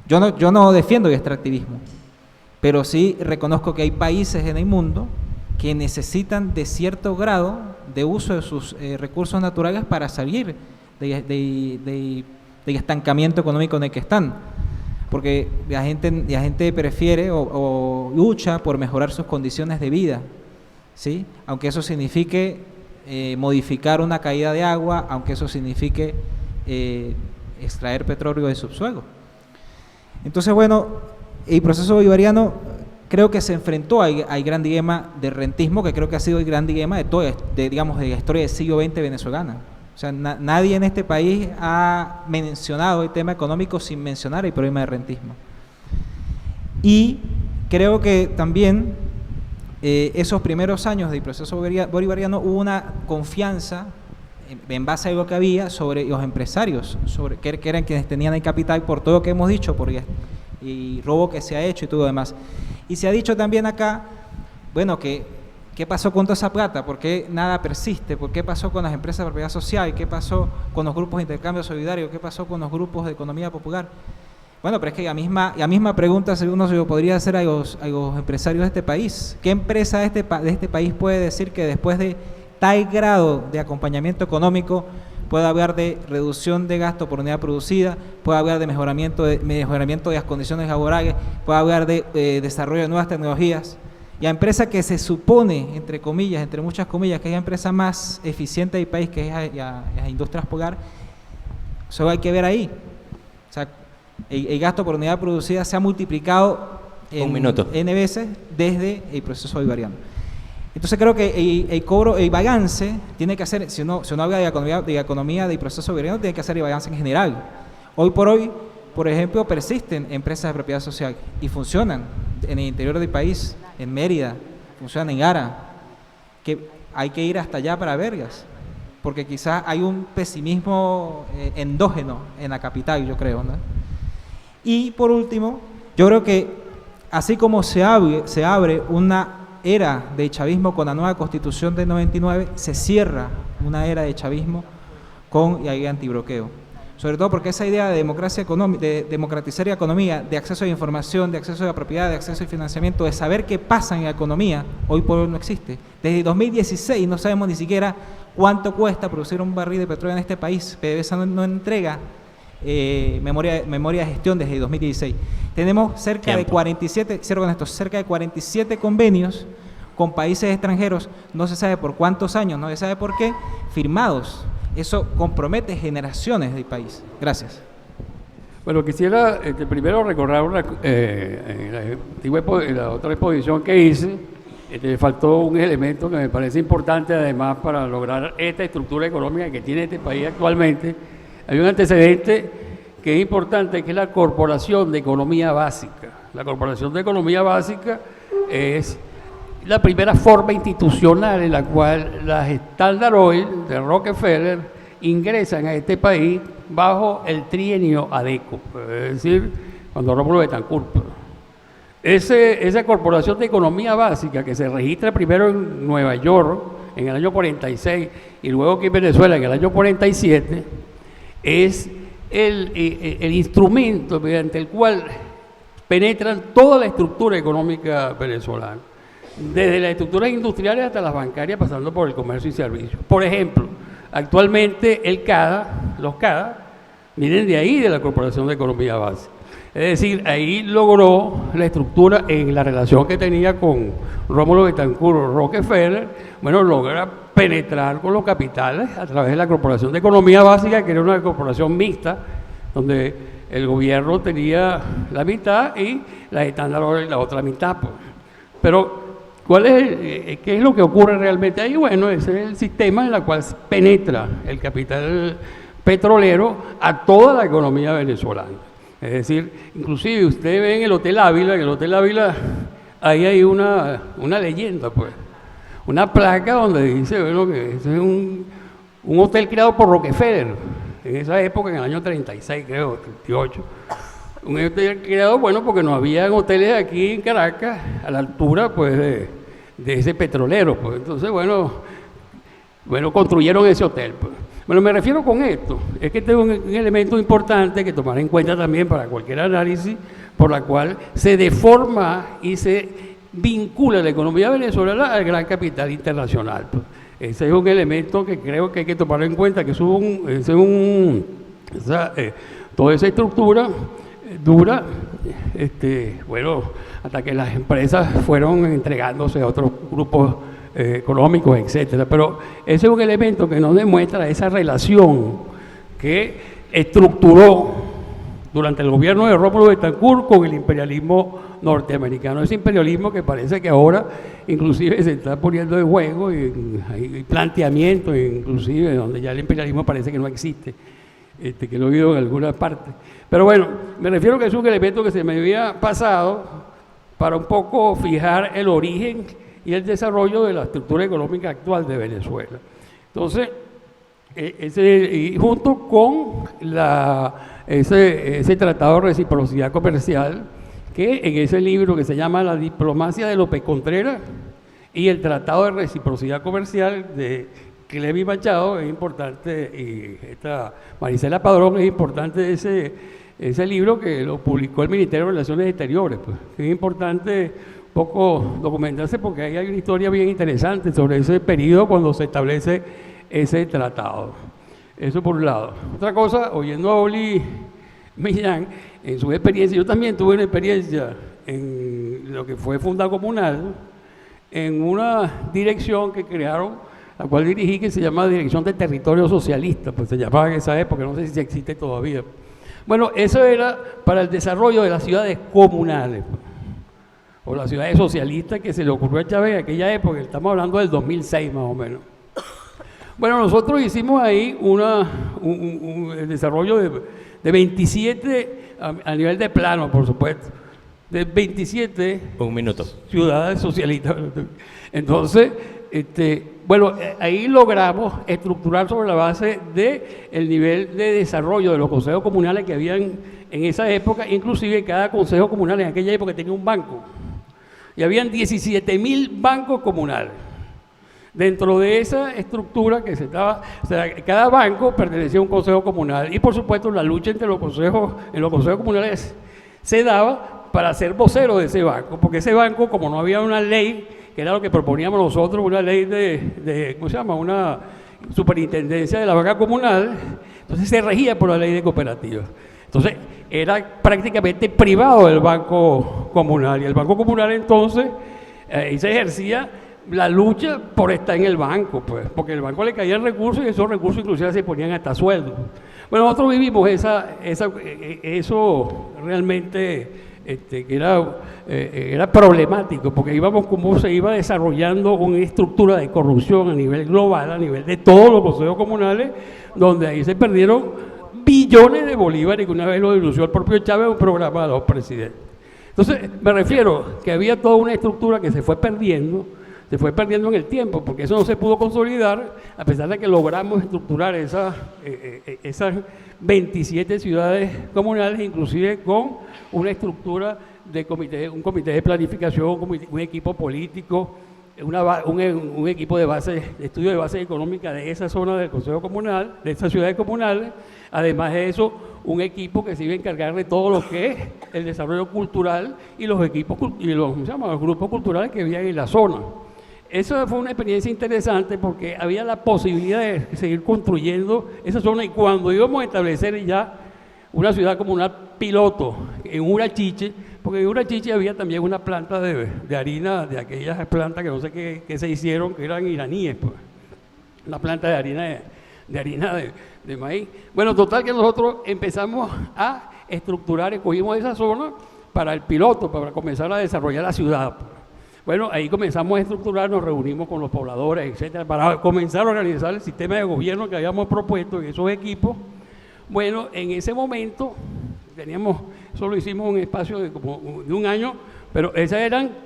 Yo no defiendo el extractivismo, pero sí reconozco que hay países en el mundo que necesitan de cierto grado de uso de sus recursos naturales para salir del estancamiento económico en el que están. Porque la gente prefiere o
pero lucha por mejorar sus condiciones de vida, ¿sí? Aunque eso signifique modificar una caída de agua, aunque eso signifique extraer petróleo del subsuelo. Entonces, bueno, el proceso bolivariano creo que se enfrentó al gran dilema del rentismo, que creo que ha sido el gran dilema de la historia del siglo XX venezolana. O sea, nadie en este país ha mencionado el tema económico sin mencionar el problema del rentismo. Y creo que también esos primeros años del proceso bolivariano hubo una confianza en base a lo que había sobre los empresarios, que eran quienes tenían el capital por todo lo que hemos dicho, por el robo que se ha hecho y todo lo demás. Y se ha dicho también acá, bueno, ¿qué pasó con toda esa plata? ¿Por qué nada persiste? ¿Por qué pasó con las empresas de propiedad social? ¿Qué pasó con los grupos de intercambio solidario? ¿Qué pasó con los grupos de economía popular? Bueno, pero es que la misma pregunta uno se lo podría hacer a los empresarios de este país. ¿Qué empresa de este país puede decir que después de tal grado de acompañamiento económico puede hablar de reducción de gasto por unidad producida, puede hablar de mejoramiento de las condiciones laborales, puede hablar de desarrollo de nuevas tecnologías? La empresa que se supone, entre comillas, entre muchas comillas, que es la empresa más eficiente del país, que es las industrias polar, solo hay que ver ahí. O sea, el gasto por unidad producida se ha multiplicado N veces desde el proceso bolivariano. Entonces creo que el balance tiene que hacer, si uno habla de la economía del proceso bolivariano, tiene que hacer el balance en general. Hoy por hoy, por ejemplo, persisten empresas de propiedad social y funcionan en el interior del país, en Mérida, funcionan en Ara, que hay que ir hasta allá para verlas, porque quizás hay un pesimismo endógeno en la capital, yo creo, ¿no? Y por último, yo creo que así como se abre una era de chavismo con la nueva Constitución del 99, se cierra una era de chavismo con la idea antibloqueo. Sobre todo porque esa idea de democracia económica, de democratizar la economía, de acceso a la información, de acceso a la propiedad, de acceso al financiamiento, de saber qué pasa en la economía, hoy por hoy no existe. Desde 2016 no sabemos ni siquiera cuánto cuesta producir un barril de petróleo en este país. PDVSA no entrega memoria de gestión desde 2016. Tenemos cerca de 47, cierro con esto, cerca de 47 convenios con países extranjeros, no se sabe por cuántos años, no se sabe por qué, firmados. Eso compromete generaciones del país. Gracias.
Bueno, quisiera primero recordar la otra exposición que hice. Faltó un elemento que me parece importante además para lograr esta estructura económica que tiene este país actualmente. Hay un antecedente que es importante, que es la Corporación de Economía Básica. La Corporación de Economía Básica es la primera forma institucional en la cual las Standard Oil de Rockefeller ingresan a este país bajo el trienio ADECO, es decir, cuando Rómulo Betancourt. Esa Corporación de Economía Básica, que se registra primero en Nueva York en el año 46 y luego aquí en Venezuela en el año 47, es el instrumento mediante el cual penetran toda la estructura económica venezolana, desde las estructuras industriales hasta las bancarias, pasando por el comercio y servicios. Por ejemplo, actualmente los CADA, vienen de ahí, de la Corporación de Economía Básica. Es decir, ahí logró la estructura en la relación que tenía con Rómulo Betancourt Rockefeller, bueno, logra penetrar con los capitales a través de la Corporación de Economía Básica, que era una corporación mixta, donde el gobierno tenía la mitad y la Standard Oil la otra mitad. Pues. Pero, ¿qué es lo que ocurre realmente ahí? Bueno, ese es el sistema en el cual penetra el capital petrolero a toda la economía venezolana. Es decir, inclusive usted ve en el Hotel Ávila, ahí hay una leyenda, pues. Una placa donde dice, bueno, que ese es un hotel creado por Rockefeller, en esa época, en el año 36, creo, 38. Un hotel creado, bueno, porque no había hoteles aquí en Caracas a la altura, pues, de ese petrolero, pues. Entonces, bueno, construyeron ese hotel, pues. Bueno, me refiero con esto, es que este es un elemento importante que tomar en cuenta también para cualquier análisis, por la cual se deforma y se vincula la economía venezolana al gran capital internacional. Pues. Ese es un elemento que creo que hay que tomar en cuenta, que toda esa estructura dura bueno, hasta que las empresas fueron entregándose a otros grupos económicos, etcétera. Pero ese es un elemento que nos demuestra esa relación que estructuró durante el gobierno de Rómulo Betancourt con el imperialismo norteamericano. Ese imperialismo que parece que ahora inclusive se está poniendo en juego y hay planteamientos inclusive donde ya el imperialismo parece que no existe, que lo he oído en alguna parte. Pero bueno, me refiero que es un elemento que se me había pasado para un poco fijar el origen y el desarrollo de la estructura económica actual de Venezuela. Entonces, y junto con ese tratado de reciprocidad comercial, que en ese libro que se llama La diplomacia de López Contreras y el tratado de reciprocidad comercial de Clevi Machado, es importante, y esta Marisela Padrón, es importante ese libro que lo publicó el Ministerio de Relaciones Exteriores. Pues. Es importante un poco documentarse porque ahí hay una historia bien interesante sobre ese periodo cuando se establece ese tratado. Eso por un lado. Otra cosa, oyendo a Oli Millán, en su experiencia, yo también tuve una experiencia en lo que fue Funda Comunal, en una dirección que crearon, la cual dirigí, que se llama Dirección de Territorio Socialista, pues se llamaba en esa época, no sé si existe todavía. Bueno, eso era para el desarrollo de las ciudades comunales, o las ciudades socialistas que se le ocurrió a Chávez en aquella época, estamos hablando del 2006 más o menos. Bueno, nosotros hicimos ahí un desarrollo de 27, a nivel de plano, por supuesto, de 27 ciudades socialistas. Entonces, bueno, ahí logramos estructurar sobre la base del nivel de desarrollo de los consejos comunales que habían en esa época. Inclusive cada consejo comunal en aquella época tenía un banco. Y habían 17.000 bancos comunales. Dentro de esa estructura que se estaba, o sea, cada banco pertenecía a un consejo comunal. Y por supuesto la lucha entre los consejos comunales se daba para ser vocero de ese banco. Porque ese banco, como no había una ley, que era lo que proponíamos nosotros, una ley de ¿cómo se llama? Una superintendencia de la banca comunal, entonces se regía por la ley de cooperativas. Entonces era prácticamente privado el banco comunal, y el banco comunal entonces ahí se ejercía la lucha por estar en el banco, pues, porque el banco le caían recursos y esos recursos inclusive se ponían hasta sueldos. Bueno, nosotros vivimos eso realmente que era problemático, porque íbamos como se iba desarrollando una estructura de corrupción a nivel global, a nivel de todos los consejos comunales, donde ahí se perdieron billones de bolívares, que una vez lo denunció el propio Chávez en un programa de los presidentes. Entonces, me refiero que había toda una estructura que se fue perdiendo en el tiempo, porque eso no se pudo consolidar, a pesar de que logramos estructurar esas 27 ciudades comunales, inclusive con una estructura de un comité de planificación, un equipo político, un equipo de estudio de base económica de esa zona del Consejo Comunal, de esas ciudades comunales. Además de eso, un equipo que se iba a encargar de todo lo que es el desarrollo cultural y los grupos culturales que había en la zona. Eso fue una experiencia interesante porque había la posibilidad de seguir construyendo esa zona, y cuando íbamos a establecer ya una ciudad comunal piloto en Urachiche, porque en Urachiche había también una planta de harina, de aquellas plantas que no sé qué se hicieron, que eran iraníes, pues. Una planta de harina de maíz. Bueno, total que nosotros empezamos a estructurar, escogimos esa zona para el piloto, para comenzar a desarrollar la ciudad. Bueno, ahí comenzamos a estructurar, nos reunimos con los pobladores, etcétera, para comenzar a organizar el sistema de gobierno que habíamos propuesto en esos equipos. Bueno, en ese momento solo hicimos un espacio de un año, pero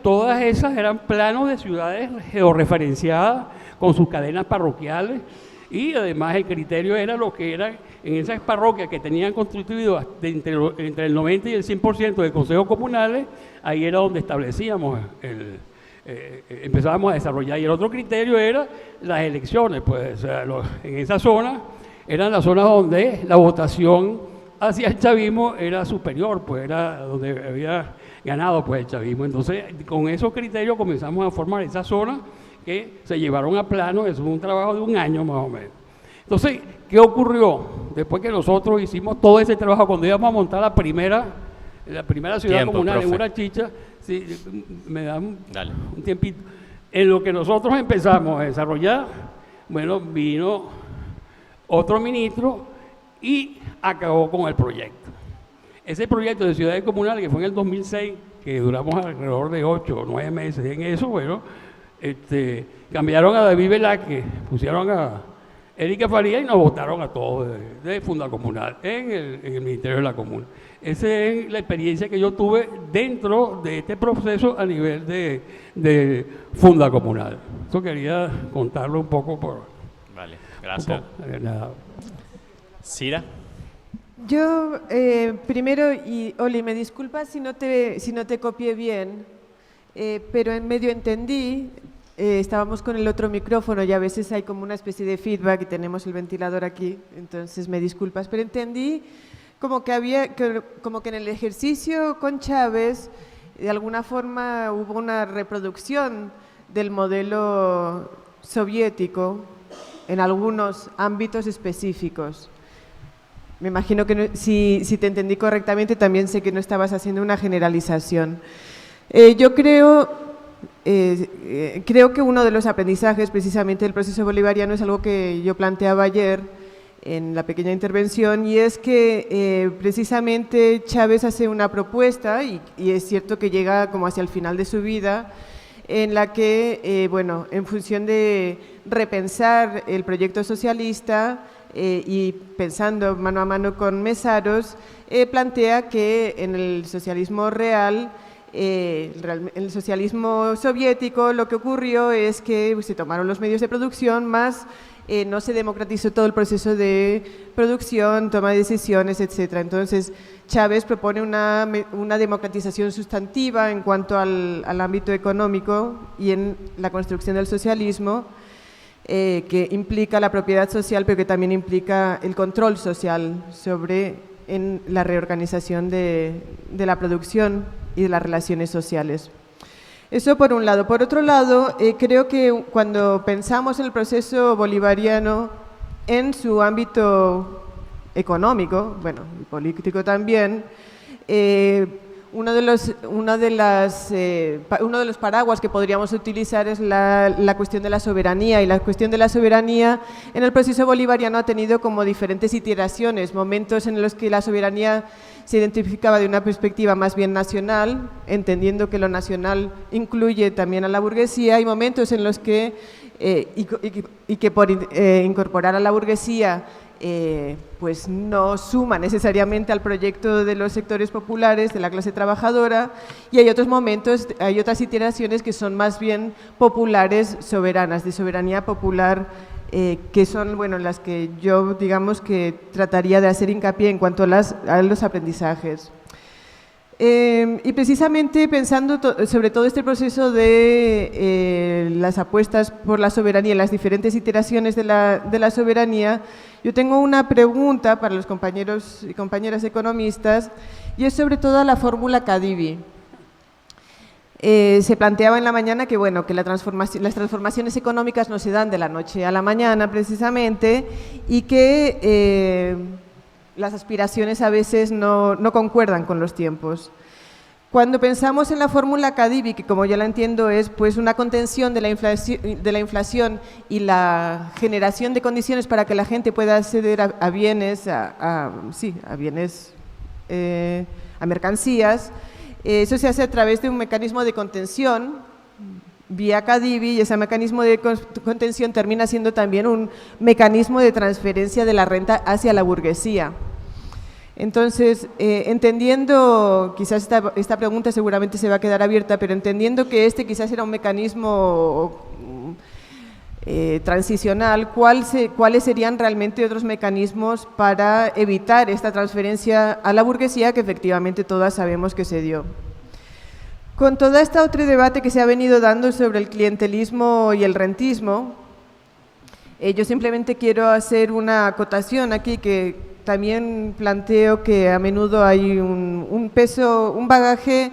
todas esas eran planos de ciudades georreferenciadas con sus cadenas parroquiales, y además el criterio era lo que eran en esas parroquias que tenían constituido entre el 90 y el 100% de consejos comunales. Ahí era donde establecíamos empezábamos a desarrollar. Y el otro criterio era las elecciones, pues, o sea, en esa zona eran las zonas donde la votación hacia el chavismo era superior, pues era donde había ganado pues el chavismo. Entonces, con esos criterios comenzamos a formar esas zonas que se llevaron a plano. Eso fue un trabajo de un año más o menos. Entonces, ¿qué ocurrió? Después que nosotros hicimos todo ese trabajo, cuando íbamos a montar la primera la primera ciudad
Tiempo,
comunal en
profe.
Urachicha, sí, me da un
Dale.
tiempito. En lo que nosotros empezamos a desarrollar, bueno, vino otro ministro y acabó con el proyecto. Ese proyecto de ciudades comunales que fue en el 2006, que duramos alrededor de 8 o 9 meses en eso, bueno, cambiaron a David Velázquez, pusieron a Erika Faría y nos votaron a todos de Funda Comunal en el Ministerio de la Comuna. Esa es la experiencia que yo tuve dentro de este proceso a nivel de Funda Comunal. Eso quería contarlo un poco por...
Vale, gracias. Cira.
Yo, primero, y Oli, me disculpas si no te copié bien, pero en medio entendí, estábamos con el otro micrófono y a veces hay como una especie de feedback y tenemos el ventilador aquí, entonces me disculpas, pero entendí como que en el ejercicio con Chávez, de alguna forma hubo una reproducción del modelo soviético en algunos ámbitos específicos. Me imagino que si te entendí correctamente, también sé que no estabas haciendo una generalización. Yo creo que uno de los aprendizajes precisamente del proceso bolivariano es algo que yo planteaba ayer en la pequeña intervención, y es que precisamente Chávez hace una propuesta, y es cierto que llega como hacia el final de su vida, en la que, bueno, en función de repensar el proyecto socialista, y pensando mano a mano con Mesaros, plantea que en el socialismo real, en el socialismo soviético, lo que ocurrió es que se tomaron los medios de producción, más no se democratizó todo el proceso de producción, toma de decisiones, etc. Entonces, Chávez propone una democratización sustantiva en cuanto al ámbito económico y en la construcción del socialismo, que implica la propiedad social, pero que también implica el control social en la reorganización de la producción y de las relaciones sociales. Eso por un lado. Por otro lado, creo que cuando pensamos en el proceso bolivariano en su ámbito económico, bueno, y político también, uno de los paraguas que podríamos utilizar es la cuestión de la soberanía, y la cuestión de la soberanía en el proceso bolivariano ha tenido como diferentes iteraciones, momentos en los que la soberanía se identificaba de una perspectiva más bien nacional, entendiendo que lo nacional incluye también a la burguesía, y momentos en los que, y que por incorporar a la burguesía, pues no suma necesariamente al proyecto de los sectores populares, de la clase trabajadora, y hay otros momentos, hay otras iteraciones que son más bien populares, soberanas, de soberanía popular, que son, bueno, las que yo, digamos, que trataría de hacer hincapié en cuanto a los aprendizajes. Y precisamente pensando sobre todo este proceso de las apuestas por la soberanía, las diferentes iteraciones de la soberanía, yo tengo una pregunta para los compañeros y compañeras economistas, y es sobre todo la fórmula Cadivi. Se planteaba en la mañana que, bueno, que las transformaciones económicas no se dan de la noche a la mañana precisamente, y que las aspiraciones a veces no concuerdan con los tiempos. Cuando pensamos en la fórmula Cadivi, que como yo la entiendo es pues una contención de la inflación y la generación de condiciones para que la gente pueda acceder a bienes, a mercancías, eso se hace a través de un mecanismo de contención vía Cadivi, y ese mecanismo de contención termina siendo también un mecanismo de transferencia de la renta hacia la burguesía. Entonces, entendiendo, quizás esta pregunta seguramente se va a quedar abierta, pero entendiendo que quizás era un mecanismo transicional, ¿cuáles serían realmente otros mecanismos para evitar esta transferencia a la burguesía que efectivamente todas sabemos que se dio? Con todo este otro debate que se ha venido dando sobre el clientelismo y el rentismo, yo simplemente quiero hacer una acotación aquí, que también planteo que a menudo hay un peso, un bagaje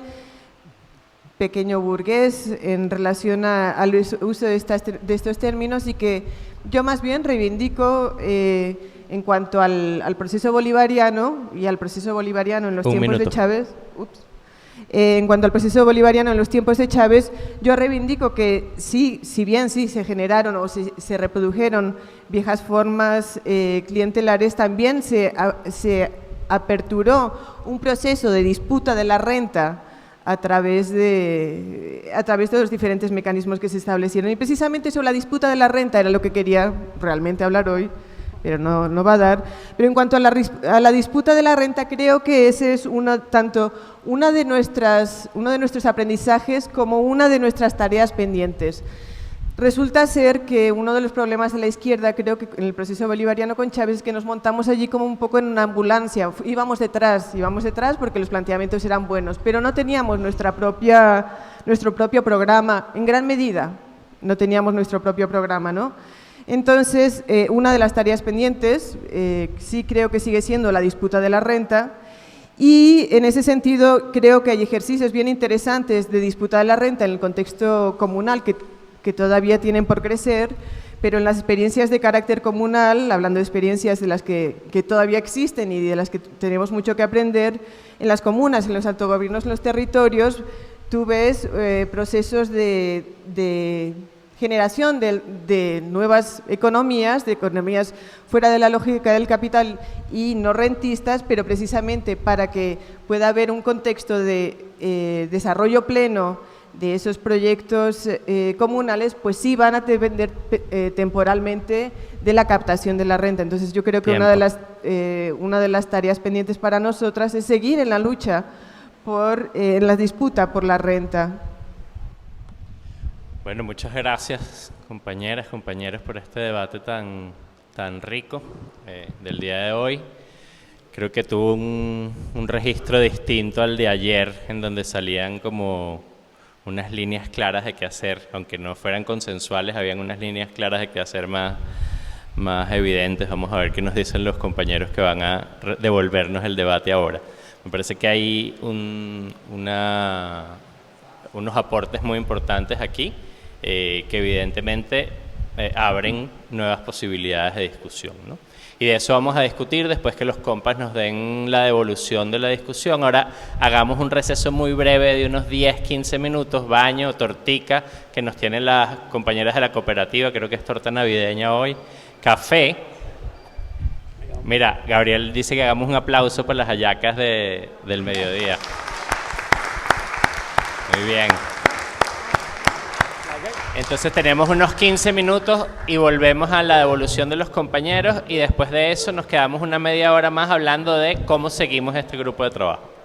pequeño burgués en relación al uso de estos términos, y que yo más bien reivindico en cuanto al proceso bolivariano y al proceso bolivariano en los tiempos de Chávez, en cuanto al proceso bolivariano en los tiempos de Chávez, yo reivindico que sí, si bien sí se generaron o se reprodujeron viejas formas clientelares, también se aperturó un proceso de disputa de la renta a través de los diferentes mecanismos que se establecieron. Y precisamente sobre la disputa de la renta era lo que quería realmente hablar hoy, pero no va a dar. Pero en cuanto a la disputa de la renta, creo que ese es tanto uno de nuestros aprendizajes como una de nuestras tareas pendientes. Resulta ser que uno de los problemas de la izquierda, creo que en el proceso bolivariano con Chávez, es que nos montamos allí como un poco en una ambulancia. Íbamos detrás porque los planteamientos eran buenos, pero no teníamos nuestro propio programa, en gran medida no teníamos nuestro propio programa, ¿no? Entonces, una de las tareas pendientes, sí creo que sigue siendo la disputa de la renta, y en ese sentido creo que hay ejercicios bien interesantes de disputa de la renta en el contexto comunal que todavía tienen por crecer, pero en las experiencias de carácter comunal, hablando de experiencias de las que todavía existen y de las que tenemos mucho que aprender, en las comunas, en los autogobiernos, en los territorios, tú ves procesos de generación de nuevas economías, de economías fuera de la lógica del capital y no rentistas, pero precisamente para que pueda haber un contexto de desarrollo pleno de esos proyectos comunales, pues sí van a depender temporalmente de la captación de la renta. Entonces yo creo que una de las tareas pendientes para nosotras es seguir en la lucha en la disputa por la renta.
Bueno, muchas gracias, compañeras, compañeros, por este debate tan rico del día de hoy. Creo que tuvo un registro distinto al de ayer, en donde salían como unas líneas claras de qué hacer, aunque no fueran consensuales, habían unas líneas claras de qué hacer más evidentes. Vamos a ver qué nos dicen los compañeros que van a devolvernos el debate ahora. Me parece que hay unos aportes muy importantes aquí, que evidentemente abren nuevas posibilidades de discusión, ¿no? Y de eso vamos a discutir después que los compas nos den la devolución de la discusión. Ahora hagamos un receso muy breve de unos 10-15 minutos, baño, tortica, que nos tienen las compañeras de la cooperativa, creo que es torta navideña hoy, café. Mira, Gabriel dice que hagamos un aplauso por las hallacas del mediodía. Muy bien. Entonces tenemos unos 15 minutos y volvemos a la devolución de los compañeros y después de eso nos quedamos una media hora más hablando de cómo seguimos este grupo de trabajo.